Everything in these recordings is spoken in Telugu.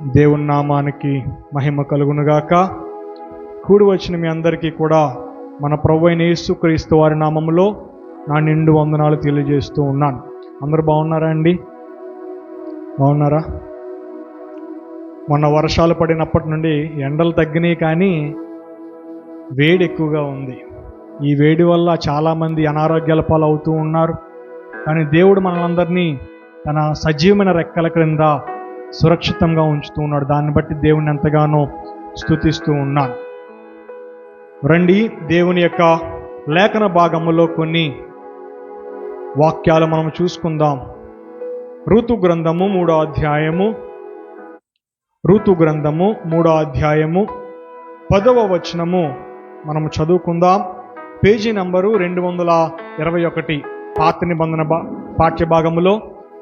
దేవుని నామానికి మహిమ కలుగునుగాక. కూడి వచ్చిన మీ అందరికీ కూడా మన ప్రభువైన యేసుక్రీస్తు వారి నామములో నా నిండు వందనాలు తెలియజేస్తూ ఉన్నాను. అందరూ బాగున్నారా అండి? బాగున్నారా? మొన్న వర్షాలు పడినప్పటి నుండి ఎండలు తగ్గినాయి, కానీ వేడి ఎక్కువగా ఉంది. ఈ వేడి వల్ల చాలామంది అనారోగ్యాల పాలవుతూ ఉన్నారు. కానీ దేవుడు మనలందరినీ తన సజీవమైన రెక్కల క్రింద సురక్షితంగా ఉంచుతూ ఉన్నాడు. దాన్ని బట్టి దేవుని ఎంతగానో స్తుతిస్తూ ఉన్నాను. రండి, దేవుని యొక్క లేఖన భాగములో కొన్ని వాక్యాలు మనం చూసుకుందాం. ఋతు గ్రంథము 3వ అధ్యాయము 10వ వచనము మనము చదువుకుందాం. పేజీ నంబరు 221, పాత నిబంధన పాఠ్య భాగములో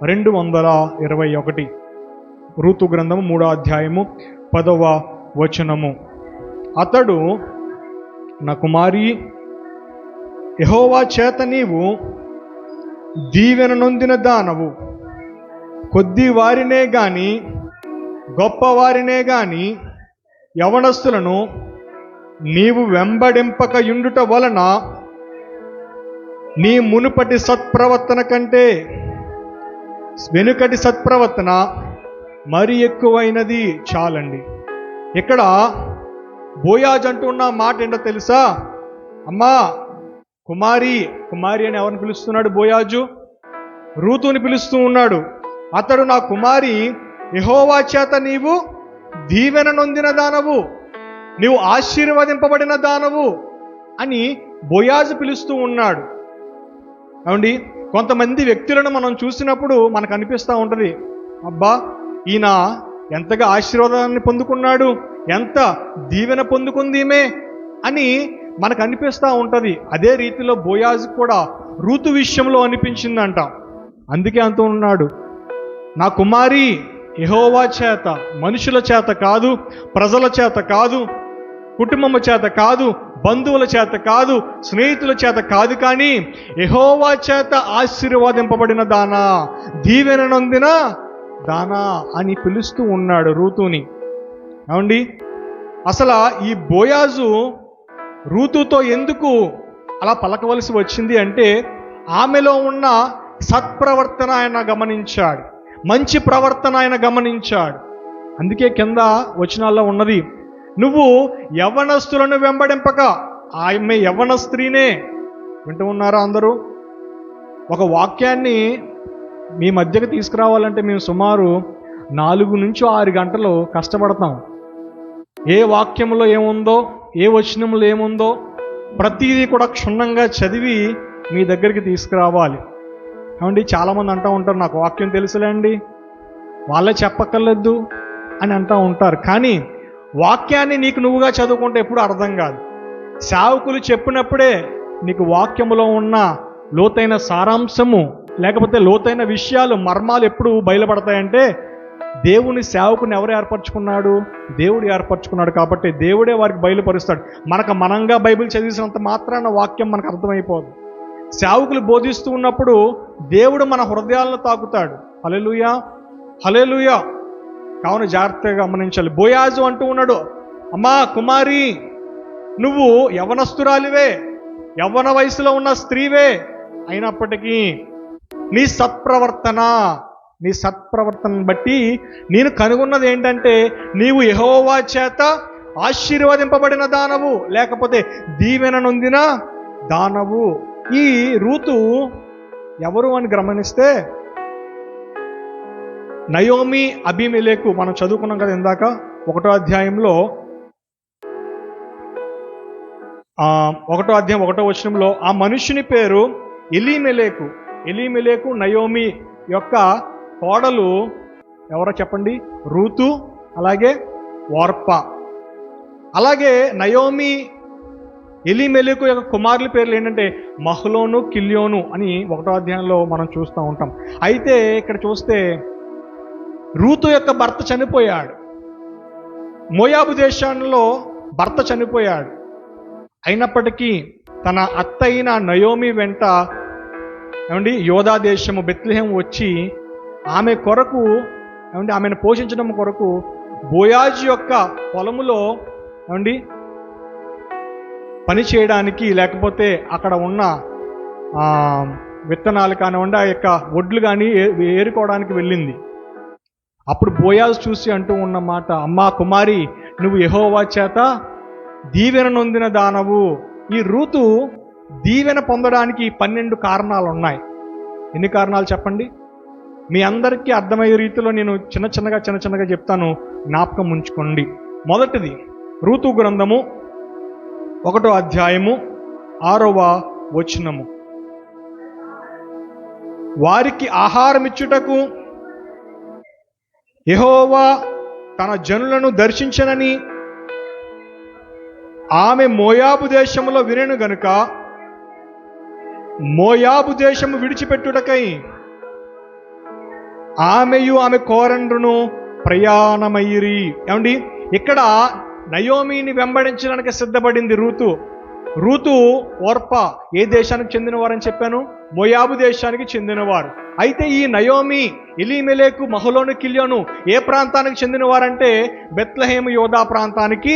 221. ఋతు గ్రంథము 3వ అధ్యాయము 10వ వచనము. అతడు, నా కుమారి, యెహోవా చేత నీవు దీవెన నొందిన దానవు. కొద్ది వారినే గాని గొప్పవారినే గాని యవనస్తులను నీవు వెంబడింపక యుండుట వలన నీ మునుపటి సత్ప్రవర్తన కంటే వెనుకటి సత్ప్రవర్తన మరి ఎక్కువైనది. చాలండి. ఇక్కడ బోయాజు అంటున్న మాట ఏంటో తెలుసా? అమ్మా కుమారి, కుమారి అని ఎవరిని పిలుస్తున్నాడు? బోయాజు రూతుని పిలుస్తూ ఉన్నాడు. అతడు, నా కుమారి, యెహోవా చేత నీవు దీవెన నొందిన దానవు, నీవు ఆశీర్వదింపబడిన దానవు అని బోయాజు పిలుస్తూ ఉన్నాడు. ఏమండి, కొంతమంది వ్యక్తులను మనం చూసినప్పుడు మనకు అనిపిస్తూ ఉంటుంది, అబ్బా ఈయన ఎంతగా ఆశీర్వాదాన్ని పొందుకున్నాడు, ఎంత దీవెన పొందుకుంది ఈమె అని మనకు అనిపిస్తూ ఉంటుంది. అదే రీతిలో బోయాజు కూడా రూతు విషయంలో అనిపించిందంట. అందుకే అంటూ ఉన్నాడు, నా కుమారి, యెహోవా చేత, మనుషుల చేత కాదు, ప్రజల చేత కాదు, కుటుంబము చేత కాదు, బంధువుల చేత కాదు, స్నేహితుల చేత కాదు, కానీ యెహోవా చేత ఆశీర్వాదింపబడిన దానా, దీవెన నొందిన దానా అని పిలుస్తూ ఉన్నాడు రూతుని. ఏమండి, అసలు ఈ బోయాజు రూతుతో ఎందుకు అలా పలకవలసి వచ్చింది అంటే, ఆమెలో ఉన్న సత్ప్రవర్తన ఆయన గమనించాడు, మంచి ప్రవర్తన ఆయన గమనించాడు. అందుకే కింద వచనాల్లో ఉన్నది, నువ్వు యవ్వనస్తులను వెంబడింపక. ఆమె యవ్వన స్త్రీనే. వింటూ ఉన్నారా అందరూ? ఒక వాక్యాన్ని మీ మధ్యకి తీసుకురావాలంటే మేము సుమారు 4 నుంచి 6 గంటలు కష్టపడతాం. ఏ వాక్యంలో ఏముందో, ఏ వచనంలో ఏముందో ప్రతిదీ కూడా క్షుణ్ణంగా చదివి మీ దగ్గరికి తీసుకురావాలి. ఏమండి, చాలామంది అంటూ ఉంటారు, నాకు వాక్యం తెలుసులేండి, వాళ్ళే చెప్పక్కర్లేదు అని అంటూ ఉంటారు. కానీ వాక్యాన్ని నీకు నువ్వుగా చదువుకుంటే ఎప్పుడు అర్థం కాదు. సేవకులు చెప్పినప్పుడే నీకు వాక్యములో ఉన్న లోతైన సారాంశము, లేకపోతే లోతైన విషయాలు, మర్మాలు ఎప్పుడు బయలుపడతాయంటే, దేవుని సేవకుని ఎవరు ఏర్పరచుకున్నాడు? దేవుడు ఏర్పరచుకున్నాడు. కాబట్టి దేవుడే వారికి బయలుపరుస్తాడు. మనంగా బైబిల్ చదివినంత మాత్రాన వాక్యం మనకు అర్థమైపోదు. సేవకులు బోధిస్తూ ఉన్నప్పుడు దేవుడు మన హృదయాలను తాకుతాడు. హల్లెలూయా, హల్లెలూయా. కావున జాగ్రత్తగా గమనించాలి. బోయాజు అంటూ ఉన్నాడు, అమ్మా కుమారి, నువ్వు యవ్వనస్తురాలివే, యవ్వన వయసులో ఉన్న స్త్రీవే, అయినప్పటికీ నీ సత్ప్రవర్తనను బట్టి నేను కనుగొన్నది ఏంటంటే, నీవు యెహోవా చేత ఆశీర్వదింపబడిన దానవు, లేకపోతే దీవెన నొందిన దానవు. ఈ రూతు ఎవరు అని గమనిస్తే, నయోమి, అబీమెలెకు మనం చదువుకున్నాం కదా ఇందాక 1వ అధ్యాయంలో 1వ అధ్యాయం 1వ వచనంలో ఆ మనుషుని పేరు ఎలీమెలెకు. నయోమి యొక్క కోడలు ఎవరో చెప్పండి? రూతు, అలాగే ఓర్ప. అలాగే నయోమి, ఎలీమెలెకు యొక్క కుమారుల పేర్లు ఏంటంటే మహ్లోను, కిల్యోను అని 1వ అధ్యాయంలో మనం చూస్తూ ఉంటాం. అయితే ఇక్కడ చూస్తే రూతు యొక్క భర్త చనిపోయాడు. మోయాబు దేశంలో భర్త చనిపోయాడు. అయినప్పటికీ తన అత్త అయిన నయోమి వెంట ఏమండి యోధా దేశము బెత్లెహేం వచ్చి ఆమె కొరకు ఏమండి ఆమెను పోషించడం కొరకు బోయాజు యొక్క పొలములో ఏమండి పని చేయడానికి, లేకపోతే అక్కడ ఉన్న విత్తనాలు కానివ్వండి, ఆ యొక్క వడ్లు కానీ ఏరుకోవడానికి వెళ్ళింది. అప్పుడు బోయాజు చూసి అంటూ ఉన్న మాట, అమ్మా కుమారి, నువ్వు యెహోవా చేత దీవెన నొందిన దానవు. ఈ రూతు దీవెన పొందడానికి 12 కారణాలు ఉన్నాయి. ఎన్ని కారణాలు చెప్పండి? మీ అందరికీ అర్థమయ్యే రీతిలో నేను చిన్న చిన్నగా చెప్తాను, జ్ఞాపకం ఉంచుకోండి. మొదటిది, రూతు గ్రంథము 1వ అధ్యాయము 6వ వచనము. వారికి ఆహారం ఇచ్చుటకు యెహోవా తన జనులను దర్శించనని ఆమె మోయాబు దేశములో వినెను గనుక మోయాబు దేశము విడిచిపెట్టుటకై ఆమెయు ఆమె కోరండ్రును ప్రయాణమయ్యిరి. ఏమండి, ఇక్కడ నయోమిని వెంబడించడానికి సిద్ధపడింది రూతు ఓర్ప ఏ దేశానికి చెందినవారని చెప్పాను? మోయాబు దేశానికి చెందినవారు. అయితే ఈ నయోమి, ఎలీమెలెకు, మహలోను, కిల్యోను ఏ ప్రాంతానికి చెందినవారంటే బెత్లెహేము యోధా ప్రాంతానికి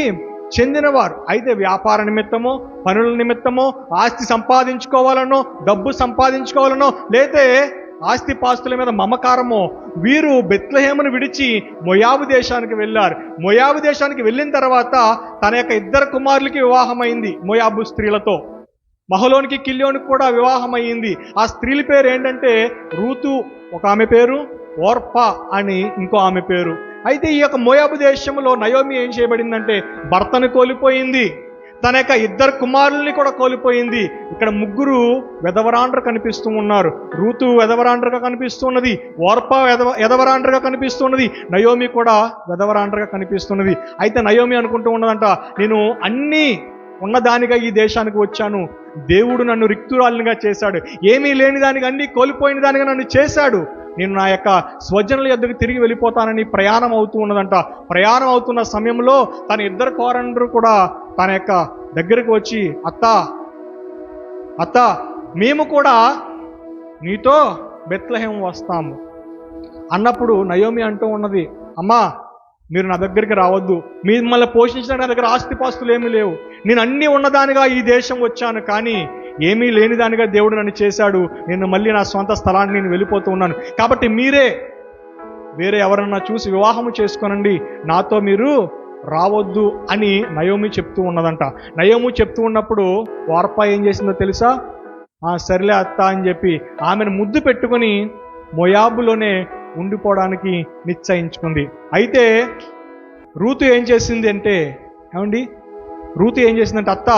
చెందినవారు. అయితే వ్యాపార నిమిత్తమో, పనుల నిమిత్తమో, ఆస్తి సంపాదించుకోవాలనో, డబ్బు సంపాదించుకోవాలనో, లేతే ఆస్తి పాస్తుల మీద మమకారమో వీరు బెత్లెహేమును విడిచి మోయాబు దేశానికి వెళ్ళారు. మోయాబు దేశానికి వెళ్ళిన తర్వాత తన యొక్క 2 కుమారులకి వివాహమైంది మోయాబు స్త్రీలతో. మహలోనికి, కిల్యోనికి కూడా వివాహం అయ్యింది. ఆ స్త్రీల పేరు ఏంటంటే రూతు ఒక ఆమె పేరు, ఓర్పా అని ఇంకో ఆమె పేరు. అయితే ఈ యొక్క మోయాబు దేశంలో నయోమి ఏం చేయబడిందంటే భర్తను కోల్పోయింది, తన యొక్క 2 కుమారుల్ని కూడా కోల్పోయింది. ఇక్కడ 3 వెధవరాండ్ర కనిపిస్తూ ఉన్నారు. రూతు వెధవరాండ్రగా కనిపిస్తున్నది, ఓర్పా వెధవరాండ్రగా కనిపిస్తున్నది, నయోమి కూడా వెధవరాండ్రగా కనిపిస్తున్నది. అయితే నయోమి అనుకుంటూ ఉన్నదంట, నేను అన్నీ ఉన్నదానిగా ఈ దేశానికి వచ్చాను, దేవుడు నన్ను రిక్తురాలినిగా చేశాడు, ఏమీ లేని దానికి అన్నీ కోల్పోయిన దానిగా నన్ను చేశాడు, నేను నా యొక్క స్వజనుల యొద్దకు తిరిగి వెళ్ళిపోతానని ప్రయాణం అవుతూ ఉన్నదంట. ప్రయాణం అవుతున్న సమయంలో తన 2 కోరండ్రు కూడా తన యొక్క దగ్గరకు వచ్చి, అత్త మేము కూడా నీతో బెత్లెహేము వస్తాము అన్నప్పుడు నయోమి అంటూ ఉన్నది, అమ్మా మీరు నా దగ్గరికి రావద్దు, మిమ్మల్ని పోషించడానికి నా దగ్గర ఆస్తిపాస్తులు ఏమీ లేవు, నేను అన్నీ ఉన్నదానిగా ఈ దేశం వచ్చాను, కానీ ఏమీ లేనిదానిగా దేవుడు నన్ను చేశాడు, నేను మళ్ళీ నా సొంత స్థలానికి నేను వెళ్ళిపోతూ ఉన్నాను, కాబట్టి మీరే వేరే ఎవరన్నా చూసి వివాహము చేసుకోనండి, నాతో మీరు రావద్దు అని నయోమి చెప్తూ ఉన్నదంట. నయోమి చెప్తూ ఉన్నప్పుడు వార్పా ఏం చేసిందో తెలుసా? సరిలే అత్త అని చెప్పి ఆమెను ముద్దు పెట్టుకొని మోయాబులోనే ఉండిపోవడానికి నిశ్చయించుకుంది. అయితే రూతు ఏం చేసింది అంటే, ఏమండి, రూతు ఏం చేసిందంటే, అత్త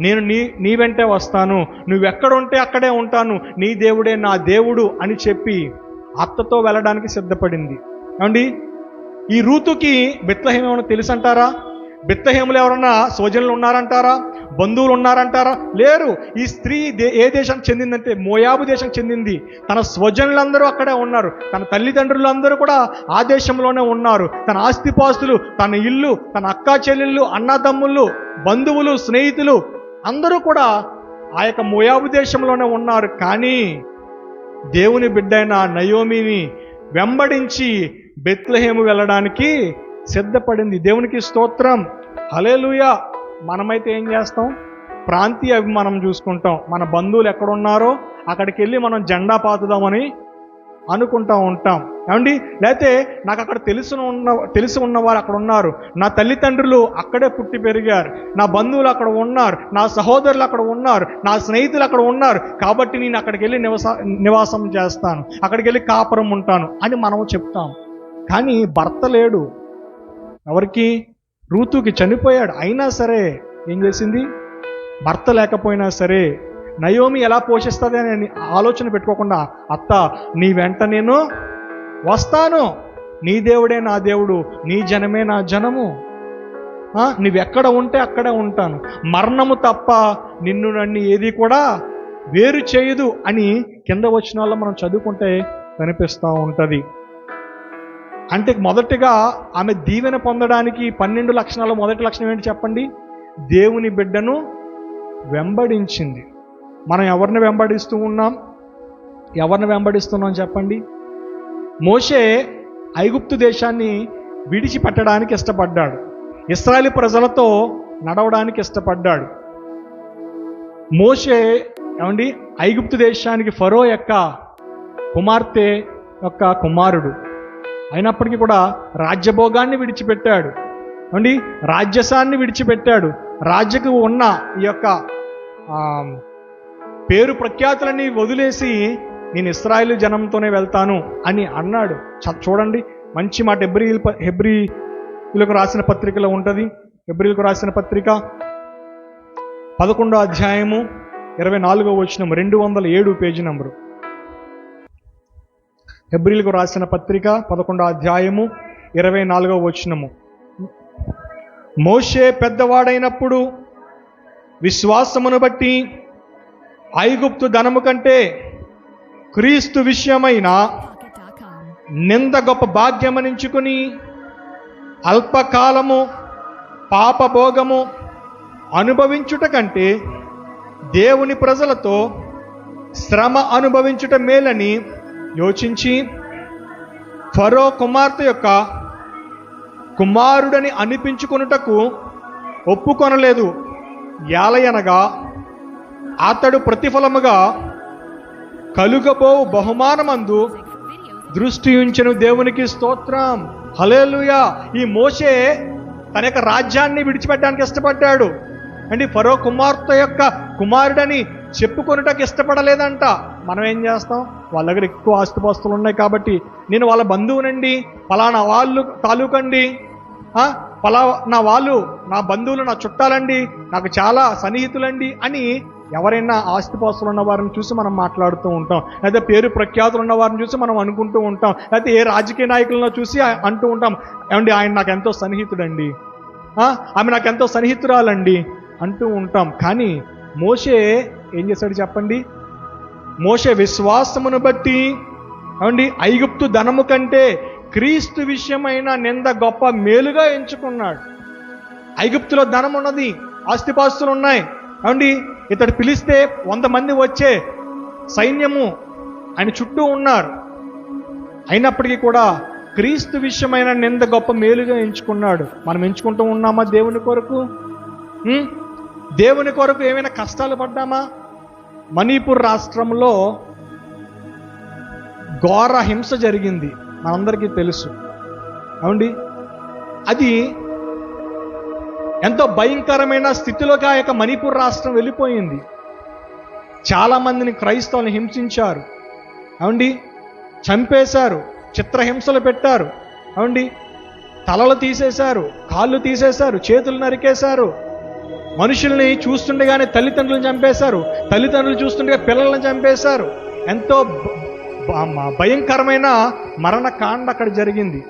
నేను నీ వెంటే వస్తాను, నువ్వెక్కడుంటే అక్కడే ఉంటాను, నీ దేవుడే నా దేవుడు అని చెప్పి అత్తతో వెళ్ళడానికి సిద్ధపడింది. ఏమండి, ఈ రూతుకి బెత్లెహేము ఏమైనా తెలుసంటారా? బెత్లెహేములో ఎవరన్నా స్వజనులు ఉన్నారంటారా? బంధువులు ఉన్నారంటారా? లేరు. ఈ స్త్రీ ఏ దేశానికి చెందిందంటే మోయాబు దేశానికి చెందింది. తన స్వజనులందరూ అక్కడే ఉన్నారు, తన తల్లిదండ్రులు అందరూ కూడా ఆ దేశంలోనే ఉన్నారు, తన ఆస్తిపాస్తులు, తన ఇల్లు, తన అక్కా చెల్లెళ్ళు, అన్నదమ్ముళ్ళు, బంధువులు, స్నేహితులు అందరూ కూడా ఆ యొక్క మోయాబు దేశంలోనే ఉన్నారు. కానీ దేవుని బిడ్డైన నయోమిని వెంబడించి బెత్లెహేము వెళ్ళడానికి సిద్ధపడింది. దేవునికి స్తోత్రం, హల్లెలూయా. మనమైతే ఏం చేస్తాం? ప్రాంతీయ అభిమానం చూసుకుంటాం. మన బంధువులు ఎక్కడున్నారో అక్కడికి వెళ్ళి మనం జెండా పాతుదామని అనుకుంటూ ఉంటాం. ఏమండి, లేకపోతే నాకు అక్కడ తెలిసి ఉన్నవారు అక్కడ ఉన్నారు, నా తల్లిదండ్రులు అక్కడే పుట్టి పెరిగారు, నా బంధువులు అక్కడ ఉన్నారు, నా సహోదరులు అక్కడ ఉన్నారు, నా స్నేహితులు అక్కడ ఉన్నారు, కాబట్టి నేను అక్కడికి వెళ్ళి నివాసం చేస్తాను, అక్కడికి వెళ్ళి కాపురం ఉంటాను అని మనం చెప్తాం. కానీ భర్త లేడు. ఎవరికి? రూతుకి చనిపోయాడు. అయినా సరే ఏం చేసింది? భర్త లేకపోయినా సరే నయోమి ఎలా పోషిస్తుంది అని ఆలోచన పెట్టుకోకుండా, అత్త నీ వెంట నేను వస్తాను, నీ దేవుడే నా దేవుడు, నీ జనమే నా జనము, నువ్వెక్కడ ఉంటే అక్కడే ఉంటాను, మరణము తప్ప నిన్ను నన్ను ఏది కూడా వేరు చేయదు అని కింద వచ్చిన వాళ్ళు మనం చదువుకుంటే కనిపిస్తూ ఉంటుంది. అంటే మొదటిగా ఆమె దీవెన పొందడానికి 12 లక్షణాలు మొదటి లక్షణం ఏంటి చెప్పండి? దేవుని బిడ్డను వెంబడించింది. మనం ఎవరిని వెంబడిస్తూ ఉన్నాం? ఎవరిని వెంబడిస్తున్నాం చెప్పండి? మోషే ఐగుప్తు దేశాన్ని విడిచిపెట్టడానికి ఇష్టపడ్డాడు. ఇశ్రాయేలు ప్రజలతో నడవడానికి ఇష్టపడ్డాడు. మోషే ఏమండి ఐగుప్తు దేశానికి ఫరో యొక్క కుమార్తె యొక్క కుమారుడు అయినప్పటికీ కూడా రాజ్యభోగాన్ని విడిచిపెట్టాడు. ఏమండి రాజ్యసాన్ని విడిచిపెట్టాడు. రాజ్యకు ఉన్న ఈ యొక్క పేరు ప్రఖ్యాతులన్నీ వదిలేసి నేను ఇశ్రాయేలు జనంతోనే వెళ్తాను అని అన్నాడు. చూడండి మంచి మాట హెబ్రీయులకు రాసిన పత్రికలో ఉంటుంది. హెబ్రీయులకు రాసిన పత్రిక 11వ అధ్యాయము 24వ వచనం 207 పేజీ నంబరు. హెబ్రీయులకు రాసిన పత్రిక 11వ అధ్యాయము 24వ వచనము. మోషే పెద్దవాడైనప్పుడు విశ్వాసమును బట్టి ఐగుప్తు ధనము కంటే క్రీస్తు విషయమైన నింద గొప్ప భాగ్యమనించుకుని అల్పకాలము పాపభోగము అనుభవించుట కంటే దేవుని ప్రజలతో శ్రమ అనుభవించుట మేలని యోచించి ఫరో కుమార్తె యొక్క కుమారుడని అనిపించుకొనుటకు ఒప్పుకొనలేదు. యాలయనగా అతడు ప్రతిఫలముగా కలుగబో బహుమానమందు దృష్టి ఉంచెను. దేవునికి స్తోత్రం, హల్లెలూయా. ఈ మోషే తన యొక్క రాజ్యాన్ని విడిచిపెట్టడానికి ఇష్టపడ్డాడు అండి. ఫరో కుమార్తె యొక్క కుమారుడని చెప్పుకొనుటకు ఇష్టపడలేదంట. మనం ఏం చేస్తాం? వాళ్ళ దగ్గర ఎక్కువ ఆస్తిపాస్తులు ఉన్నాయి కాబట్టి నేను వాళ్ళ బంధువునండి, ఫలానా వాళ్ళు తాలూకండి, ఫలానా వాళ్ళు నా బంధువులు, నా చుట్టాలండి, నాకు చాలా సన్నిహితులండి అని ఎవరైనా ఆస్తిపాస్తులు ఉన్న వారిని చూసి మనం మాట్లాడుతూ ఉంటాం. లేదా పేరు ప్రఖ్యాతులు ఉన్న వారిని చూసి మనం అనుకుంటూ ఉంటాం. లేకపోతే ఏ రాజకీయ నాయకులను చూసి అంటూ ఉంటాం, ఏమండి ఆయన నాకు ఎంతో సన్నిహితుడండి, ఆమె నాకు ఎంతో సన్నిహితురాలండి అంటూ ఉంటాం. కానీ మోషే ఏం చేశాడు చెప్పండి? మోషే విశ్వాసమును బట్టి ఏమండి ఐగుప్తు ధనము కంటే క్రీస్తు విషయమైన నింద గొప్ప మేలుగా ఎంచుకున్నాడు. ఐగుప్తులో ధనం ఉన్నది, ఆస్తిపాస్తులు ఉన్నాయి. ఏమండి ఇతడు పిలిస్తే 100 మంది వచ్చే సైన్యము ఆయన చుట్టూ ఉన్నారు. అయినప్పటికీ కూడా క్రీస్తు విషయమైన నింద గొప్ప మేలుగా ఎంచుకున్నాడు. మనం ఎంచుకుంటూ ఉన్నామా దేవుని కొరకు? దేవుని కొరకు ఏమైనా కష్టాలు పడ్డామా? మణిపూర్ రాష్ట్రంలో ఘోర హింస జరిగింది, మనందరికీ తెలుసు. ఏమండి అది ఎంతో భయంకరమైన స్థితిలోకి ఆ యొక్క మణిపూర్ రాష్ట్రం వెళ్ళిపోయింది. చాలామందిని క్రైస్తవులను హింసించారు, ఏమండి చంపేశారు, చిత్రహింసలు పెట్టారు, ఏమండి తలలు తీసేశారు, కాళ్ళు తీసేశారు, చేతులు నరికేశారు. మనుషుల్ని చూస్తుండగానే తల్లిదండ్రులను చంపేశారు, తల్లిదండ్రులు చూస్తుండగా పిల్లలను చంపేశారు. ఎంతో భయంకరమైన మరణకాండ అక్కడ జరిగింది.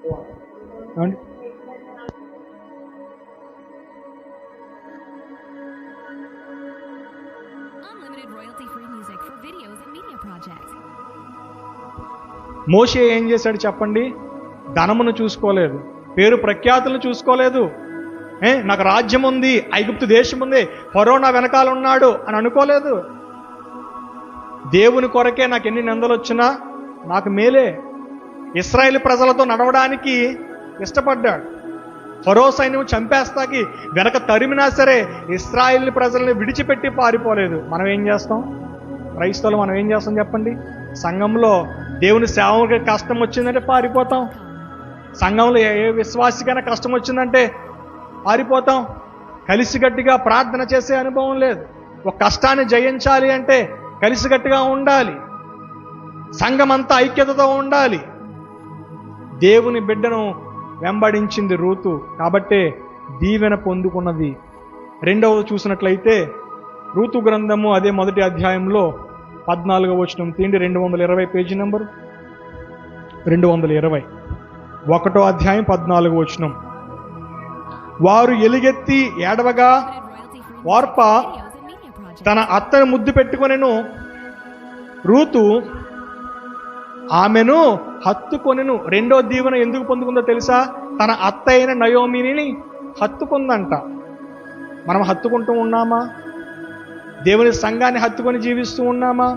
ఏమండి? Unlimited royalty-free music for videos and media projects. మోషే ఏం చేశాడు చెప్పండి? ధనమును చూసుకోలేదు, పేరు ప్రఖ్యాతులను చూసుకోలేదు. నాకు రాజ్యం ఉంది, ఐగుప్తు దేశం ఉంది, ఫరో నా వెనకాల ఉన్నాడు అని అనుకోలేదు. దేవుని కొరకే నాకు ఎన్ని నిందలు వచ్చినా నాకు మేలే. ఇశ్రాయేలు ప్రజలతో నడవడానికి ఇష్టపడ్డాడు. ఫరో సైన్యం చంపేస్తాకి వెనక తరిమినా సరే ఇశ్రాయేలు ప్రజల్ని విడిచిపెట్టి పారిపోలేదు. మనం ఏం చేస్తాం? క్రైస్తవులు మనం ఏం చేస్తాం చెప్పండి? సంఘంలో దేవుని సేవకి కష్టం వచ్చిందంటే పారిపోతాం. సంఘంలో ఏ విశ్వాసికైనా కష్టం వచ్చిందంటే పారిపోతాం. కలిసిగట్టిగా ప్రార్థన చేసే అనుభవం లేదు. ఒక కష్టాన్ని జయించాలి అంటే కలిసిగట్టిగా ఉండాలి. సంఘం అంతా ఐక్యతతో ఉండాలి. దేవుని బిడ్డను వెంబడించింది రూతు, కాబట్టే దీవెన పొందుకున్నది. రెండవది చూసినట్లయితే రూతు గ్రంథము అదే మొదటి అధ్యాయంలో 14వ వచనం తీయండి. 220 పేజీ నెంబరు 220. 1వ అధ్యాయం 14వ వచనం. వారు ఎలుగెత్తి ఏడవగా వార్ప తన అత్తను ముద్దు పెట్టుకొనెను. రూతు ఆమెను హత్తుకొనెను. రెండో దీవెన ఎందుకు పొందుకుందో తెలుసా? తన అత్త అయిన నయోమిని హత్తుకుందంట. మనం హత్తుకుంటూ ఉన్నామా? దేవుని సంఘాన్ని హత్తుకొని జీవిస్తూ ఉన్నామా?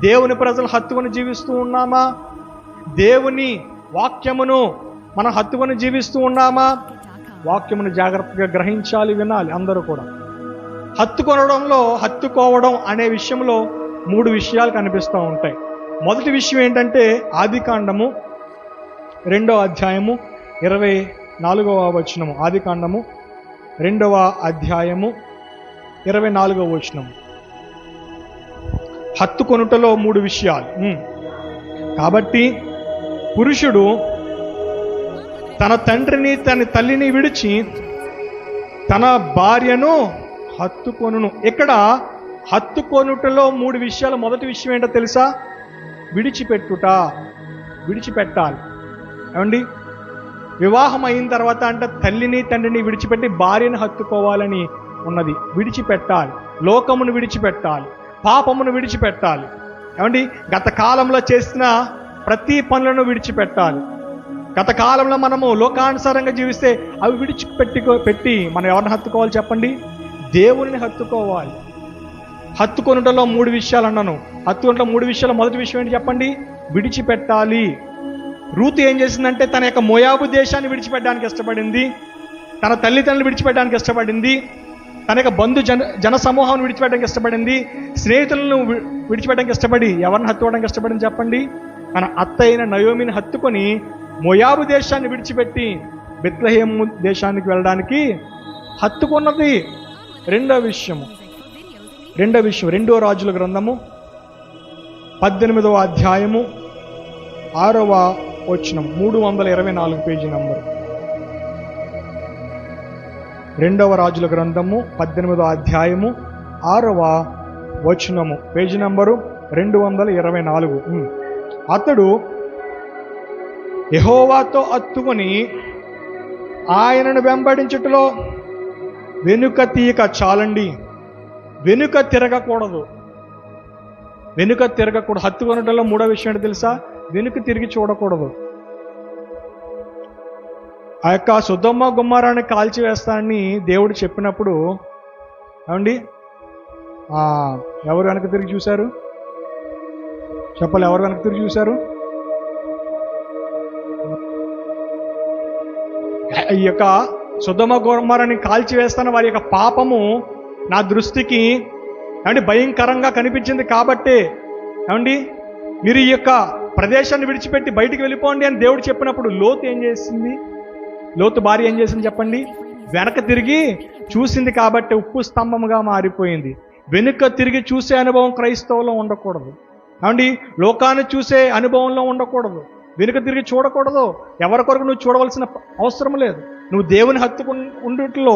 దేవుని ప్రజలు హత్తుకొని జీవిస్తూ ఉన్నామా? దేవుని వాక్యమును మనం హత్తుకొని జీవిస్తూ ఉన్నామా? వాక్యమును జాగ్రత్తగా గ్రహించాలి, వినాలి అందరూ కూడా. హత్తుకోవడం అనే విషయంలో 3 విషయాలు కనిపిస్తూ ఉంటాయి. మొదటి విషయం ఏంటంటే ఆదికాండము 2వ అధ్యాయము 24వ వచనము. ఆదికాండము 2వ అధ్యాయము 24వ వచనము. హత్తుకొనుటలో 3 విషయాలు. కాబట్టి పురుషుడు తన తండ్రిని తన తల్లిని విడిచి తన భార్యను హత్తుకొనును. ఇక్కడ హత్తుకొనుటలో 3 విషయాలు. మొదటి విషయం ఏంటో తెలుసా? విడిచిపెట్టుట. విడిచిపెట్టాలి. ఏమండి? వివాహం అయిన తర్వాత అంటే తల్లిని తండ్రిని విడిచిపెట్టి భార్యను హత్తుకోవాలని ఉన్నది. విడిచిపెట్టాలి. లోకమును విడిచిపెట్టాలి, పాపమును విడిచిపెట్టాలి. ఏమండి? గత కాలంలో చేసిన ప్రతి పనులను విడిచిపెట్టాలి. గత కాలంలో మనము లోకానుసారంగా జీవిస్తే అవి విడిచిపెట్టి మనం ఎవరిని హత్తుకోవాలి చెప్పండి? దేవుని హత్తుకోవాలి. హత్తుకొనుటలో 3 విషయాలు అన్నాను. హత్తుకొనుటలో 3 విషయాలు. మొదటి విషయం ఏంటి చెప్పండి? విడిచిపెట్టాలి. రూతు ఏం చేసిందంటే తన యొక్క మోయాబు దేశాన్ని విడిచిపెట్టడానికి ఇష్టపడింది, తన తల్లిదండ్రులు విడిచిపెట్టడానికి ఇష్టపడింది, తన యొక్క జన సమూహాన్ని విడిచిపెట్టడానికి ఇష్టపడింది, స్నేహితులను విడిచిపెట్టడానికి ఇష్టపడి ఎవరిని హత్తుకోవడానికి ఇష్టపడింది చెప్పండి? తన అత్త అయిన నయోమిని హత్తుకొని మోయాబు దేశాన్ని విడిచిపెట్టి బెత్లెహేము దేశానికి వెళ్ళడానికి హత్తుకున్నది. రెండో విషయం 2 రాజుల గ్రంథము 18వ అధ్యాయము 6వ వచనం. 324 పేజీ నంబరు. 2వ రాజుల గ్రంథము 18వ అధ్యాయము 6వ వచనము, పేజీ నంబరు 224. అతడు యెహోవాతో హత్తుకొని ఆయనను వెంబడించుటలో వెనుక తీయక. చాలండి, వెనుక తిరగకూడదు. హత్తుకొనటంలో 3వ విషయం ఏంటో తెలుసా? వెనుక తిరిగి చూడకూడదు. ఆ యొక్క సొదొమ గొమొర్రాని కాల్చివేస్తానని దేవుడు చెప్పినప్పుడు ఏమండి ఎవరు వెనక తిరిగి చూశారు చెప్పాలి? ఎవరు వెనక తిరిగి చూశారు? ఈ యొక్క సొదొమ గొమొర్రాని కాల్చివేస్తాన వారి యొక్క పాపము నా దృష్టికి ఏమండి భయంకరంగా కనిపించింది. కాబట్టి ఏమండి మీరు ఈ యొక్క ప్రదేశాన్ని విడిచిపెట్టి బయటికి వెళ్ళిపోండి అని దేవుడు చెప్పినప్పుడు లోతు ఏం చేసింది? లోతు భార్య ఏం చేసింది చెప్పండి? వెనక తిరిగి చూసింది. కాబట్టి ఉప్పు స్తంభముగా మారిపోయింది. వెనుక తిరిగి చూసే అనుభవం క్రైస్తవులో ఉండకూడదు. ఏమండి లోకాన్ని చూసే అనుభవంలో ఉండకూడదు. వెనుక తిరిగి చూడకూడదు. ఎవరి కొరకు నువ్వు చూడవలసిన అవసరం లేదు. నువ్వు దేవుని ఉండుట్లో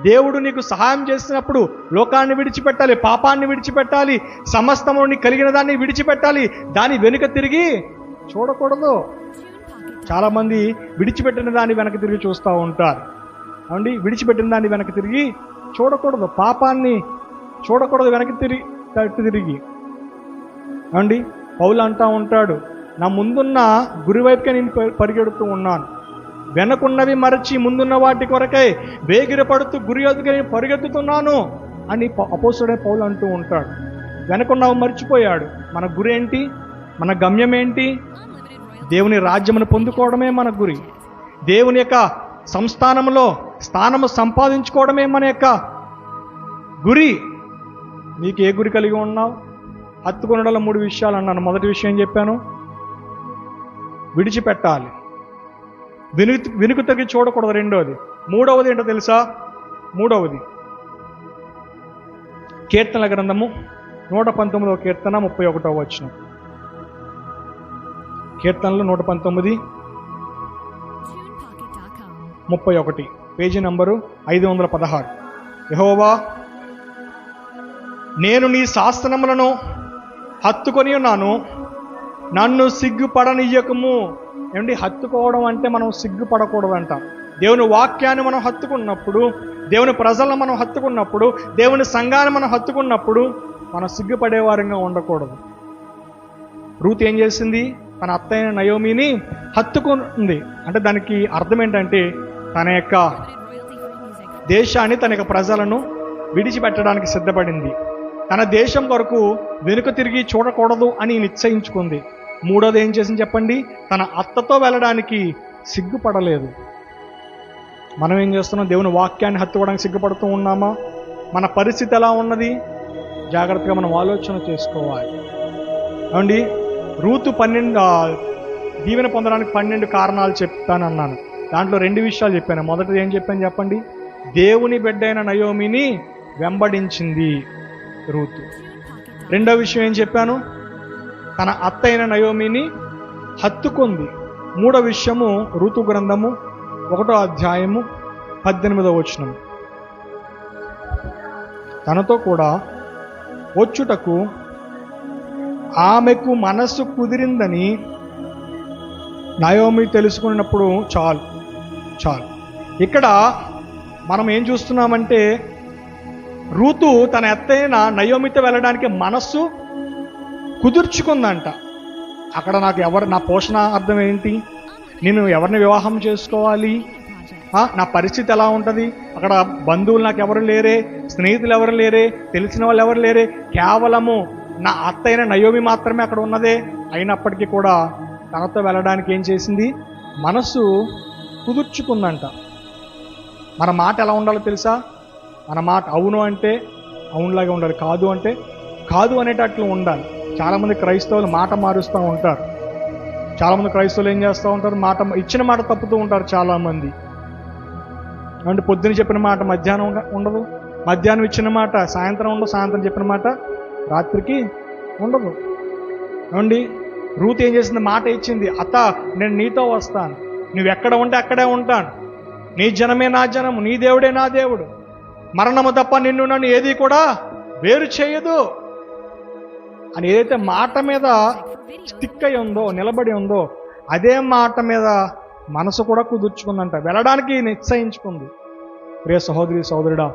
దేవుడు నీకు సహాయం చేసినప్పుడు లోకాన్ని విడిచిపెట్టాలి, పాపాన్ని విడిచిపెట్టాలి, సమస్తము నీకు కలిగిన దాన్ని విడిచిపెట్టాలి. దాని వెనుక తిరిగి చూడకూడదు. చాలామంది విడిచిపెట్టిన దాన్ని వెనక్కి తిరిగి చూస్తూ ఉంటారు. ఏమండి, విడిచిపెట్టిన దాన్ని వెనక్కి తిరిగి చూడకూడదు, పాపాన్ని చూడకూడదు వెనక్కి తిరిగి. ఏమండి, పౌలు అంటూ ఉంటాడు, నా ముందున్న గురి వైపుకే నేను పరిగెడుతూ ఉన్నాను, వెనకున్నవి మరచి ముందున్న వాటి కొరకై వేగిరపడుతూ గురి ఎదుగుగా నేను పరిగెత్తుతున్నాను అని అపోస్తలుడైన పౌలు అంటూ ఉంటాడు. వెనకున్నవి మర్చిపోయాడు. మన గురి ఏంటి? మన గమ్యం ఏంటి? దేవుని రాజ్యమును పొందుకోవడమే మన గురి. దేవుని యొక్క సంస్థానంలో స్థానము సంపాదించుకోవడమే మన యొక్క గురి. నీకు ఏ గురి కలిగి ఉన్నావు? హత్తుకొనడంలో 3 విషయాలు అన్నాను. మొదటి విషయం చెప్పాను, విడిచిపెట్టాలి. వెనుక తిరిగి చూడకూడదు. రెండవది. మూడవది ఏంటో తెలుసా? మూడవది కీర్తనల గ్రంథము 119వ కీర్తన 31వ వచనం. కీర్తనలు 119 31, పేజీ నంబరు 516. యెహోవా, నేను నీ శాసనములను హత్తుకొని ఉన్నాను, నన్ను సిగ్గుపడనియ్యకము. ఏమండి, హత్తుకోవడం అంటే మనం సిగ్గుపడకూడదంట. దేవుని వాక్యాన్ని మనం హత్తుకున్నప్పుడు, దేవుని ప్రజలను మనం హత్తుకున్నప్పుడు, దేవుని సంఘాన్ని మనం హత్తుకున్నప్పుడు మనం సిగ్గుపడేవారంగా ఉండకూడదు. రూత్ ఏం చేసింది? తన అత్తైన నయోమిని హత్తుకుంది. అంటే దానికి అర్థం ఏంటంటే తన యొక్క దేశాన్ని, తన యొక్క ప్రజలను విడిచిపెట్టడానికి సిద్ధపడింది. తన దేశం కొరకు వెనుక తిరిగి చూడకూడదు అని నిశ్చయించుకుంది. మూడోది ఏం చేసింది చెప్పండి? తన అత్తతో వెళ్ళడానికి సిగ్గుపడలేదు. మనం ఏం చేస్తున్నాం? దేవుని వాక్యాన్ని హత్తుకోవడానికి సిగ్గుపడుతూ ఉన్నామా? మన పరిస్థితి ఎలా ఉన్నది? జాగ్రత్తగా మనం ఆలోచన చేసుకోవాలి. ఏమండి, రూతు 12 దీవెన పొందడానికి 12 కారణాలు చెప్తానన్నాను. దాంట్లో 2 విషయాలు చెప్పాను. మొదటిది ఏం చెప్పాను చెప్పండి? దేవుని బిడ్డైన నయోమిని వెంబడించింది రూతు. రెండో విషయం ఏం చెప్పాను? తన అత్తైన నయోమిని హత్తుకుంది. మూడో విషయము ఋతు గ్రంథము 1వ అధ్యాయము 18వ వచనం. తనతో కూడా వచ్చుటకు ఆమెకు మనస్సు కుదిరిందని నయోమి తెలుసుకున్నప్పుడు చాలు. ఇక్కడ మనం ఏం చూస్తున్నామంటే, రూతు తన అత్తైన నయోమితో వెళ్ళడానికి మనస్సు కుదుర్చుకుందంట. అక్కడ నా పోషణ అర్థం ఏంటి? నేను ఎవరిని వివాహం చేసుకోవాలి? నా పరిస్థితి ఎలా ఉంటుంది? అక్కడ బంధువులు నాకు ఎవరు లేరే, స్నేహితులు ఎవరు లేరే, తెలిసిన వాళ్ళు ఎవరు లేరే, కేవలము నా అత్తైన నయోమి మాత్రమే అక్కడ ఉన్నదే. అయినప్పటికీ కూడా తనతో వెళ్ళడానికి ఏం చేసింది? మనసు కుదుర్చుకుందంట. మన మాట ఎలా ఉండాలో తెలుసా? మన మాట అవును అంటే అవునులాగా ఉండాలి, కాదు అంటే కాదు అనేటట్లు ఉండాలి. చాలామంది క్రైస్తవులు మాట మారుస్తూ ఉంటారు. చాలామంది క్రైస్తవులు ఏం చేస్తూ ఉంటారు? ఇచ్చిన మాట తప్పుతూ ఉంటారు చాలామంది. అంటే పొద్దున చెప్పిన మాట మధ్యాహ్నం ఉండదు, మధ్యాహ్నం ఇచ్చిన మాట సాయంత్రం ఉండదు, సాయంత్రం చెప్పిన మాట రాత్రికి ఉండదు. ఏమండి, రూత్ ఏం చేసింది? మాట ఇచ్చింది, అత్త నేను నీతో వస్తాను, నువ్వెక్కడ ఉంటే అక్కడే ఉంటాను, నీ జనమే నా జనము, నీ దేవుడే నా దేవుడు, మరణము తప్ప నిన్ను నన్ను ఏది కూడా వేరు చేయదు అని ఏదైతే మాట మీద స్టిక్ అయి ఉందో, నిలబడి ఉందో, అదే మాట మీద మనసు కూడా కుదుర్చుకుందంట, వెళ్ళడానికి నిశ్చయించుకుంది. ప్రియ సహోదరి సహోదరుడా,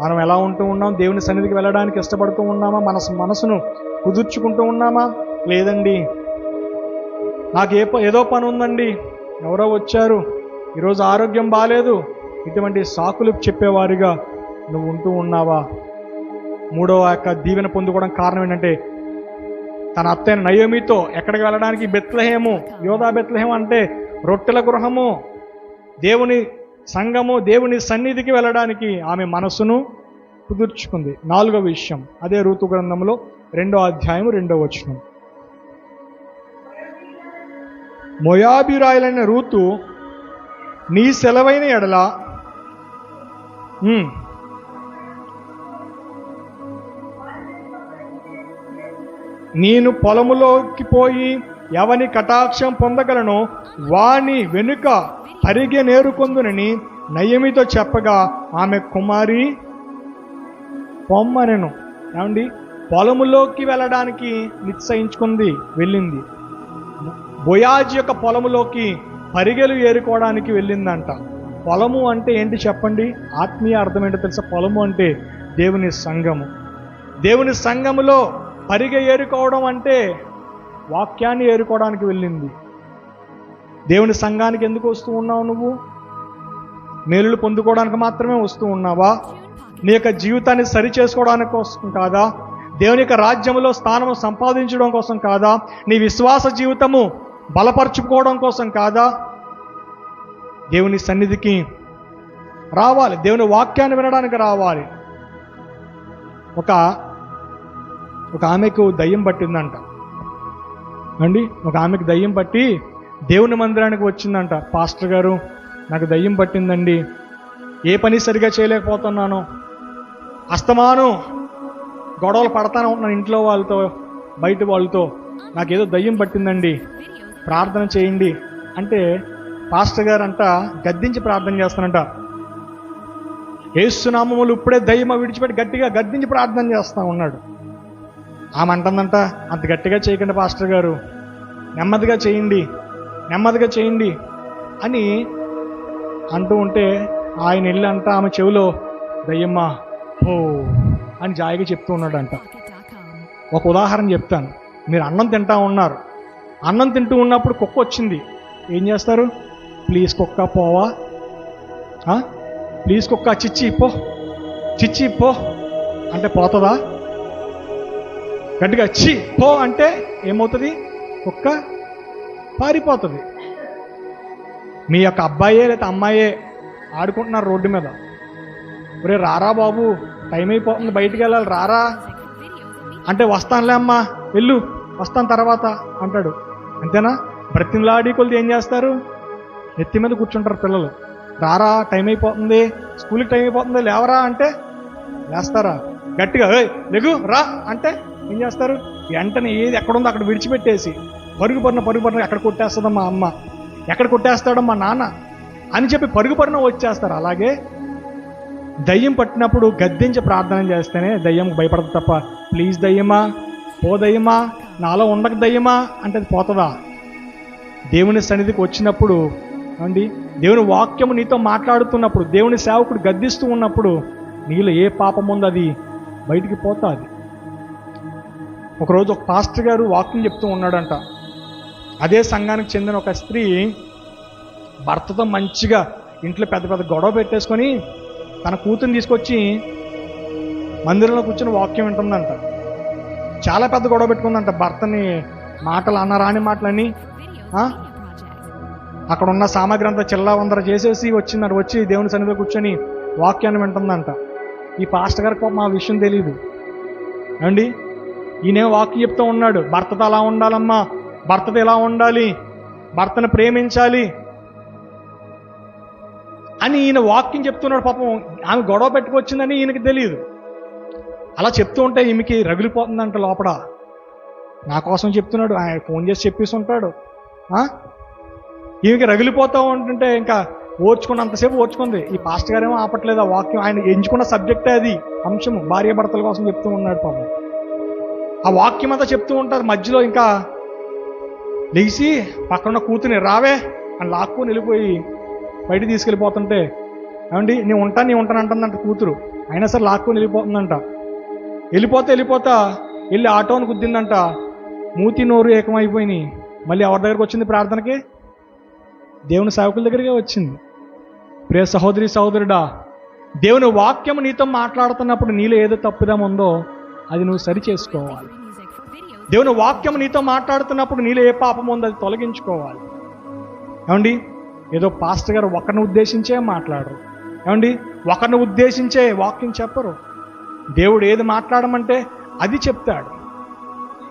మనం ఎలా ఉంటూ ఉన్నాం? దేవుని సన్నిధికి వెళ్ళడానికి ఇష్టపడుతూ ఉన్నామా? మనసును కుదుర్చుకుంటూ ఉన్నామా? లేదండి, నాకు ఏదో పని ఉందండి, ఎవరో వచ్చారు, ఈరోజు ఆరోగ్యం బాగాలేదు, ఇటువంటి సాకులు చెప్పేవారిగా నువ్వు ఉంటూ ఉన్నావా? మూడవ యొక్క దీవెన పొందుకోవడం కారణం ఏంటంటే, తన అత్తైన నయోమితో ఎక్కడికి వెళ్ళడానికి? బెత్లెహేము, యోధా బెత్లెహేము అంటే రొట్టెల గృహము, దేవుని సంఘము, దేవుని సన్నిధికి వెళ్ళడానికి ఆమె మనసును కుదుర్చుకుంది. 4వ విషయం అదే ఋతు గ్రంథంలో 2వ అధ్యాయం 2వ వచనం. మోయాబీరాయలైన రూతు నీ సెలవైన ఎడల నేను పొలములోకి పోయి ఎవని కటాక్షం పొందగలను వాని వెనుక పరిగె నేరుకొందునని నయోమితో చెప్పగా ఆమె కుమారి పొమ్మనెను. ఏమండి, పొలములోకి వెళ్ళడానికి నిశ్చయించుకుంది, వెళ్ళింది. బోయాజు యొక్క పొలములోకి పరిగెలు ఏరుకోవడానికి వెళ్ళిందంట. పొలము అంటే ఏంటి చెప్పండి? ఆత్మీయ అర్థం ఏంటో తెలుసా? పొలము అంటే దేవుని సంఘము. దేవుని సంఘములో పరిగె ఏరుకోవడం అంటే వాక్యాన్ని ఏరుకోవడానికి వెళ్ళింది. దేవుని సంఘానికి ఎందుకు వస్తూ ఉన్నావు? నువ్వు మేలులు పొందుకోవడానికి మాత్రమే వస్తూ ఉన్నావా? నీ యొక్క జీవితాన్ని సరి చేసుకోవడానికి కోసం కాదా? దేవుని యొక్క రాజ్యంలో స్థానము సంపాదించడం కోసం కాదా? నీ విశ్వాస జీవితము బలపరుచుకోవడం కోసం కాదా? దేవుని సన్నిధికి రావాలి, దేవుని వాక్యాన్ని వినడానికి రావాలి. ఒక ఆమెకు దయ్యం పట్టిందంట అండి. ఒక ఆమెకు దయ్యం పట్టి దేవుని మందిరానికి వచ్చిందంట. పాస్టర్ గారు, నాకు దయ్యం పట్టిందండి, ఏ పని సరిగా చేయలేకపోతున్నాను, అస్తమానం గొడవలు పడతానే ఉంటున్నాను ఇంట్లో వాళ్ళతో బయట వాళ్ళతో, నాకేదో దయ్యం పట్టిందండి, ప్రార్థన చేయండి అంటే పాస్టర్ గారు అంట గద్దించి ప్రార్థన చేస్తానంట. యేసు నామములు ఇప్పుడే దయ్యం విడిచిపెట్టి గట్టిగా గద్దించి ప్రార్థన చేస్తా ఉన్నాడు. ఆమె అంటుందంట, అంత గట్టిగా చేయకండి పాస్టర్ గారు, నెమ్మదిగా చేయండి, నెమ్మదిగా చేయండి అని అంటూ ఉంటే ఆయన వెళ్ళి అంట ఆమె చెవిలో, దయ్యమ్మా ఓ అని జాయిగా చెప్తూ ఉన్నాడంట. ఒక ఉదాహరణ చెప్తాను. మీరు అన్నం తింటా ఉన్నారు, అన్నం తింటూ ఉన్నప్పుడు కుక్క వచ్చింది, ఏం చేస్తారు? ప్లీజ్ కుక్క పోవా, ప్లీజ్ కుక్క చిచ్చి ఇప్పో అంటే పోతుందా? గట్టిగా చి పో అంటే ఏమవుతుంది? కుక్క పారిపోతుంది. మీ యొక్క అబ్బాయే లేదా అమ్మాయే ఆడుకుంటున్నారు రోడ్డు మీద, ఒరే రారా బాబు టైం అయిపోతుంది బయటికి వెళ్ళాలి రారా అంటే, వస్తానులే అమ్మా వెళ్ళు వస్తాను తర్వాత అంటాడు. అంతేనా? బ్రతిమలాడి కొలిది ఏం చేస్తారు? నెత్తి మీద కూర్చుంటారు పిల్లలు. రారా టైం అయిపోతుంది, స్కూల్కి టైం అయిపోతుంది, లేవరా అంటే లేస్తారా? గట్టిగా లెగు రా అంటే ఏం చేస్తారు? వెంటనే ఏది ఎక్కడుందో అక్కడ విడిచిపెట్టేసి పరుగు పడిన ఎక్కడ కొట్టేస్తుందో మా అమ్మ, ఎక్కడ కొట్టేస్తాడో మా నాన్న అని చెప్పి పరుగు పడిన వచ్చేస్తారు. అలాగే దయ్యం పట్టినప్పుడు గద్దించి ప్రార్థన చేస్తేనే దయ్యం భయపడదు తప్ప, ప్లీజ్ దయ్యమా పో, దయ్యమా నాలో ఉండక దయ్యమా అంటే అది పోతుందా? దేవుని సన్నిధికి వచ్చినప్పుడు అండి, దేవుని వాక్యము నీతో మాట్లాడుతున్నప్పుడు, దేవుని సేవకుడు గద్దిస్తూ ఉన్నప్పుడు నీలో ఏ పాపం ఉందో అది బయటికి పోతుంది. ఒకరోజు ఒక పాస్టర్ గారు వాక్యం చెప్తూ ఉన్నాడంట. అదే సంఘానికి చెందిన ఒక స్త్రీ భర్తతో మంచిగా ఇంట్లో పెద్ద పెద్ద గొడవ పెట్టేసుకొని తన కూతుర్ని తీసుకొచ్చి మందిరంలో కూర్చొని వాక్యం వింటుందంట. చాలా పెద్ద గొడవ పెట్టుకుందంట. భర్తని మాటలు అన్నరాని మాటలని అక్కడ ఉన్న సామాగ్రి అంతా చిల్లావందర చేసేసి వచ్చిందంట. వచ్చి దేవుని సన్నిధిలో కూర్చొని వాక్యాన్ని వింటుందంట. ఈ పాస్టర్ గారికి మా విషయం తెలియదు అండి. ఈయనే వాక్యం చెప్తూ ఉన్నాడు, భర్తతో అలా ఉండాలమ్మా, భర్తతో ఎలా ఉండాలి, భర్తను ప్రేమించాలి అని ఈయన వాక్యం చెప్తున్నాడు. పాపం ఆమె గొడవ పెట్టుకొచ్చిందని ఈయనకి తెలియదు. అలా చెప్తూ ఉంటే ఈమెకి రగిలిపోతుందంట లోపల. నా కోసం చెప్తున్నాడు, ఆయన ఫోన్ చేసి చెప్పేసి ఉంటాడు. ఈమెకి రగిలిపోతూ ఉంటుంటే ఇంకా ఓర్చుకున్నంతసేపు ఓర్చుకుంది. ఈ పాస్టర్ గారేమో ఆపట్లేదు. ఆ వాక్యం ఆయన ఎంచుకున్న సబ్జెక్టే అది, అంశము భార్య భర్తల కోసం చెప్తూ ఉన్నాడు. పాపం ఆ వాక్యం అంతా చెప్తూ ఉంటారు. మధ్యలో ఇంకా లేచి పక్కన కూతుని రావే అని లాక్కుని వెళ్ళిపోయి బయట తీసుకెళ్ళిపోతుంటే, ఏమండి నీ ఉంటాను అంటుందంట కూతురు. అయినా సరే లాక్కుని వెళ్ళిపోతుందంట. వెళ్ళిపోతా వెళ్ళి ఆటోని గుద్దిందంట. మూతి నోరు ఏకమైపోయినాయి. మళ్ళీ ఎవరి దగ్గరికి వచ్చింది ప్రార్థనకి? దేవుని సేవకుల దగ్గరికే వచ్చింది. ప్రియ సహోదరి సహోదరుడా, దేవుని వాక్యం నీతో మాట్లాడుతున్నప్పుడు నీలో ఏదో తప్పుదం ఉందో అది నువ్వు సరి చేసుకోవాలి. దేవుని వాక్యం నీతో మాట్లాడుతున్నప్పుడు నీలో ఏ పాపం ఉందో అది తొలగించుకోవాలి. ఏమండి ఏదో పాస్టర్ గారు ఒకరిని ఉద్దేశించే మాట్లాడరు. ఏమండి ఒకరిని ఉద్దేశించే వాక్యం చెప్పరు. దేవుడు ఏది మాట్లాడమంటే అది చెప్తాడు.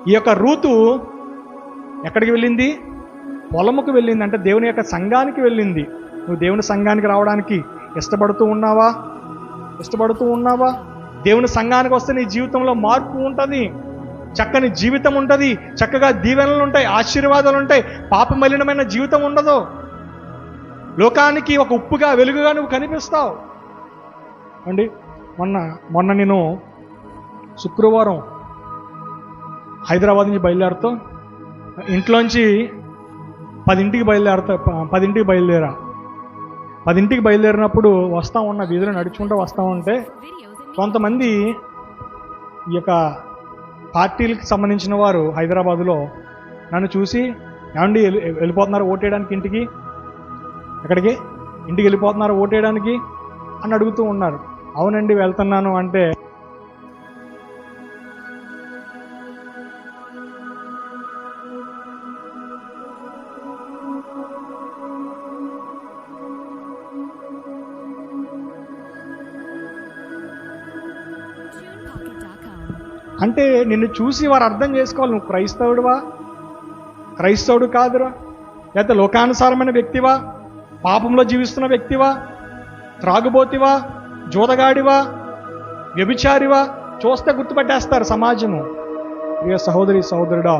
ఈ యొక్క రూతు ఎక్కడికి వెళ్ళింది? పొలముకు వెళ్ళింది. అంటే దేవుని యొక్క సంఘానికి వెళ్ళింది. నువ్వు దేవుని సంఘానికి రావడానికి ఇష్టపడుతూ ఉన్నావా? దేవుని సంఘానికి వస్తే నీ జీవితంలో మార్పు ఉంటుంది, చక్కని జీవితం ఉంటుంది, చక్కగా దీవెనలు ఉంటాయి, ఆశీర్వాదాలు ఉంటాయి, పాపమలినమైన జీవితం ఉండదు. లోకానికి ఒక ఉప్పుగా వెలుగుగా నువ్వు కనిపిస్తావు అండి. మొన్న నేను శుక్రవారం హైదరాబాద్ నుంచి బయలుదేరుతూ ఇంట్లోంచి 10ంటికి బయలుదేరా 10ంటికి బయలుదేరినప్పుడు వస్తూ ఉన్న వీధిలో నడుచుకుంటూ వస్తూ ఉంటే కొంతమంది ఈ యొక్క పార్టీలకు సంబంధించిన వారు హైదరాబాదులో నన్ను చూసి, ఏమండి వెళ్ళిపోతున్నారు ఓటేయడానికి ఇంటికి, ఎక్కడికి ఇంటికి వెళ్ళిపోతున్నారు ఓటేయడానికి అని అడుగుతూ ఉన్నారు. అవునండి వెళ్తున్నాను అంటే, అంటే నిన్ను చూసి వారు అర్థం చేసుకోవాలి, నువ్వు క్రైస్తవుడు కాదురా, లేకపోతే లోకానుసారమైన వ్యక్తివా, పాపంలో జీవిస్తున్న వ్యక్తివా, త్రాగుబోతివా, జోదగాడివా, వ్యభిచారివా, చూస్తే గుర్తుపట్టేస్తారు సమాజము. ప్రియ సహోదరి సహోదరుడా,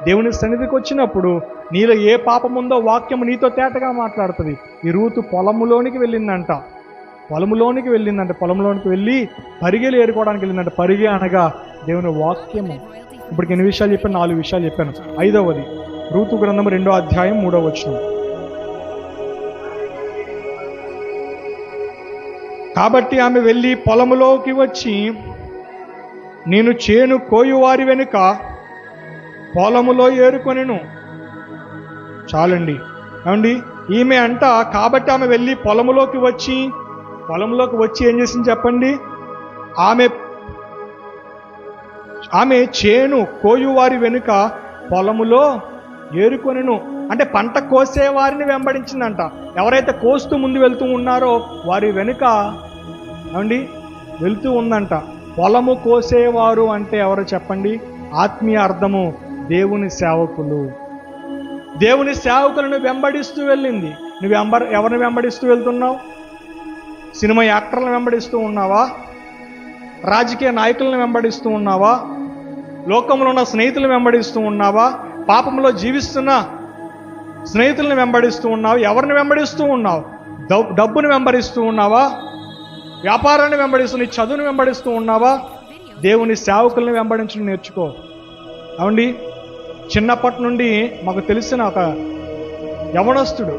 దేవుని సన్నిధికి వచ్చినప్పుడు నీలో ఏ పాపం ఉందో వాక్యము నీతో తేటగా మాట్లాడుతుంది. ఈ రూతు పొలంలోనికి వెళ్ళిందంట, పొలంలోనికి వెళ్ళి పరిగెలు ఏరుకోవడానికి వెళ్ళిందంట. పరిగె అనగా దేవుని వాక్యము. ఇప్పటికి ఎన్ని విషయాలు చెప్పాను? 4 విషయాలు చెప్పాను. 5వది రూతు గ్రంథం 2వ అధ్యాయం 3వ వచనం. కాబట్టి ఆమె వెళ్ళి పొలములోకి వచ్చి, నేను చేను కోయువారి వెనుక పొలములో ఏరుకొనెను. చాలండి. ఏమండి ఈమె అంట, కాబట్టి ఆమె వెళ్ళి పొలములోకి వచ్చి ఏం చేసింది చెప్పండి? ఆమె చేను కోయువారి వెనుక పొలములో ఏరుకొనెను. అంటే పంట కోసే వారిని వెంబడించిందంట. ఎవరైతే కోస్తూ ముందు వెళ్తూ ఉన్నారో వారి వెనుక వెళ్తూ ఉందంట. పొలము కోసేవారు అంటే ఎవరు చెప్పండి? ఆత్మీయ అర్థము దేవుని సేవకులు. దేవుని సేవకులను వెంబడిస్తూ వెళ్ళింది. నువ్వు ఎవరిని వెంబడిస్తూ వెళ్తున్నావు? సినిమా యాక్టర్లను వెంబడిస్తూ ఉన్నావా? రాజకీయ నాయకులను వెంబడిస్తూ ఉన్నావా? లోకంలో ఉన్న స్నేహితులను వెంబడిస్తూ ఉన్నావా? పాపంలో జీవిస్తున్న స్నేహితులను వెంబడిస్తూ ఉన్నావు? ఎవరిని వెంబడిస్తూ ఉన్నావు? డబ్బును వెంబడిస్తూ ఉన్నావా? వ్యాపారాన్ని వెంబడిస్తూ, నీ చదువును వెంబడిస్తూ ఉన్నావా? దేవుని సేవకులను వెంబడించడం నేర్చుకో. అవండి, చిన్నప్పటి నుండి మాకు తెలిసిన ఒక యవనస్తుడు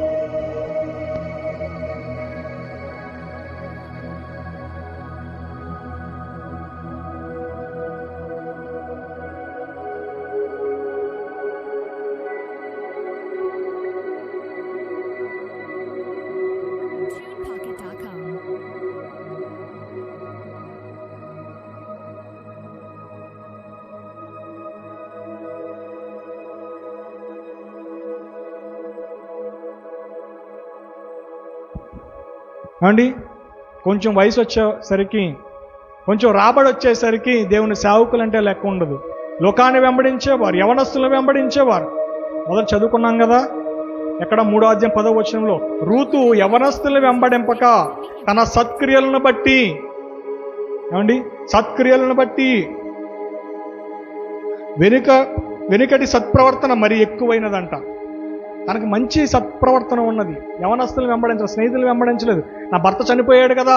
అండి, కొంచెం వయసు వచ్చేసరికి, కొంచెం రాబడి వచ్చేసరికి దేవుని సేవకులు అంటే లెక్క ఉండదు. లోకాన్ని వెంబడించేవారు, యవనస్తులను వెంబడించేవారు. మొదలు చదువుకున్నాం కదా, ఎక్కడ 3వ అధ్యాయం 10వ వచనంలో, రూతు యవనస్తులను వెంబడింపక తన సత్క్రియలను బట్టి, సత్క్రియలను బట్టి వెనుకటి సత్ప్రవర్తన మరి ఎక్కువైనదంట. తనకు మంచి సత్ప్రవర్తన ఉన్నది. యవనస్తులను వెంబడించలేదు, స్నేహితులు వెంబడించలేదు. నా భర్త చనిపోయాడు కదా,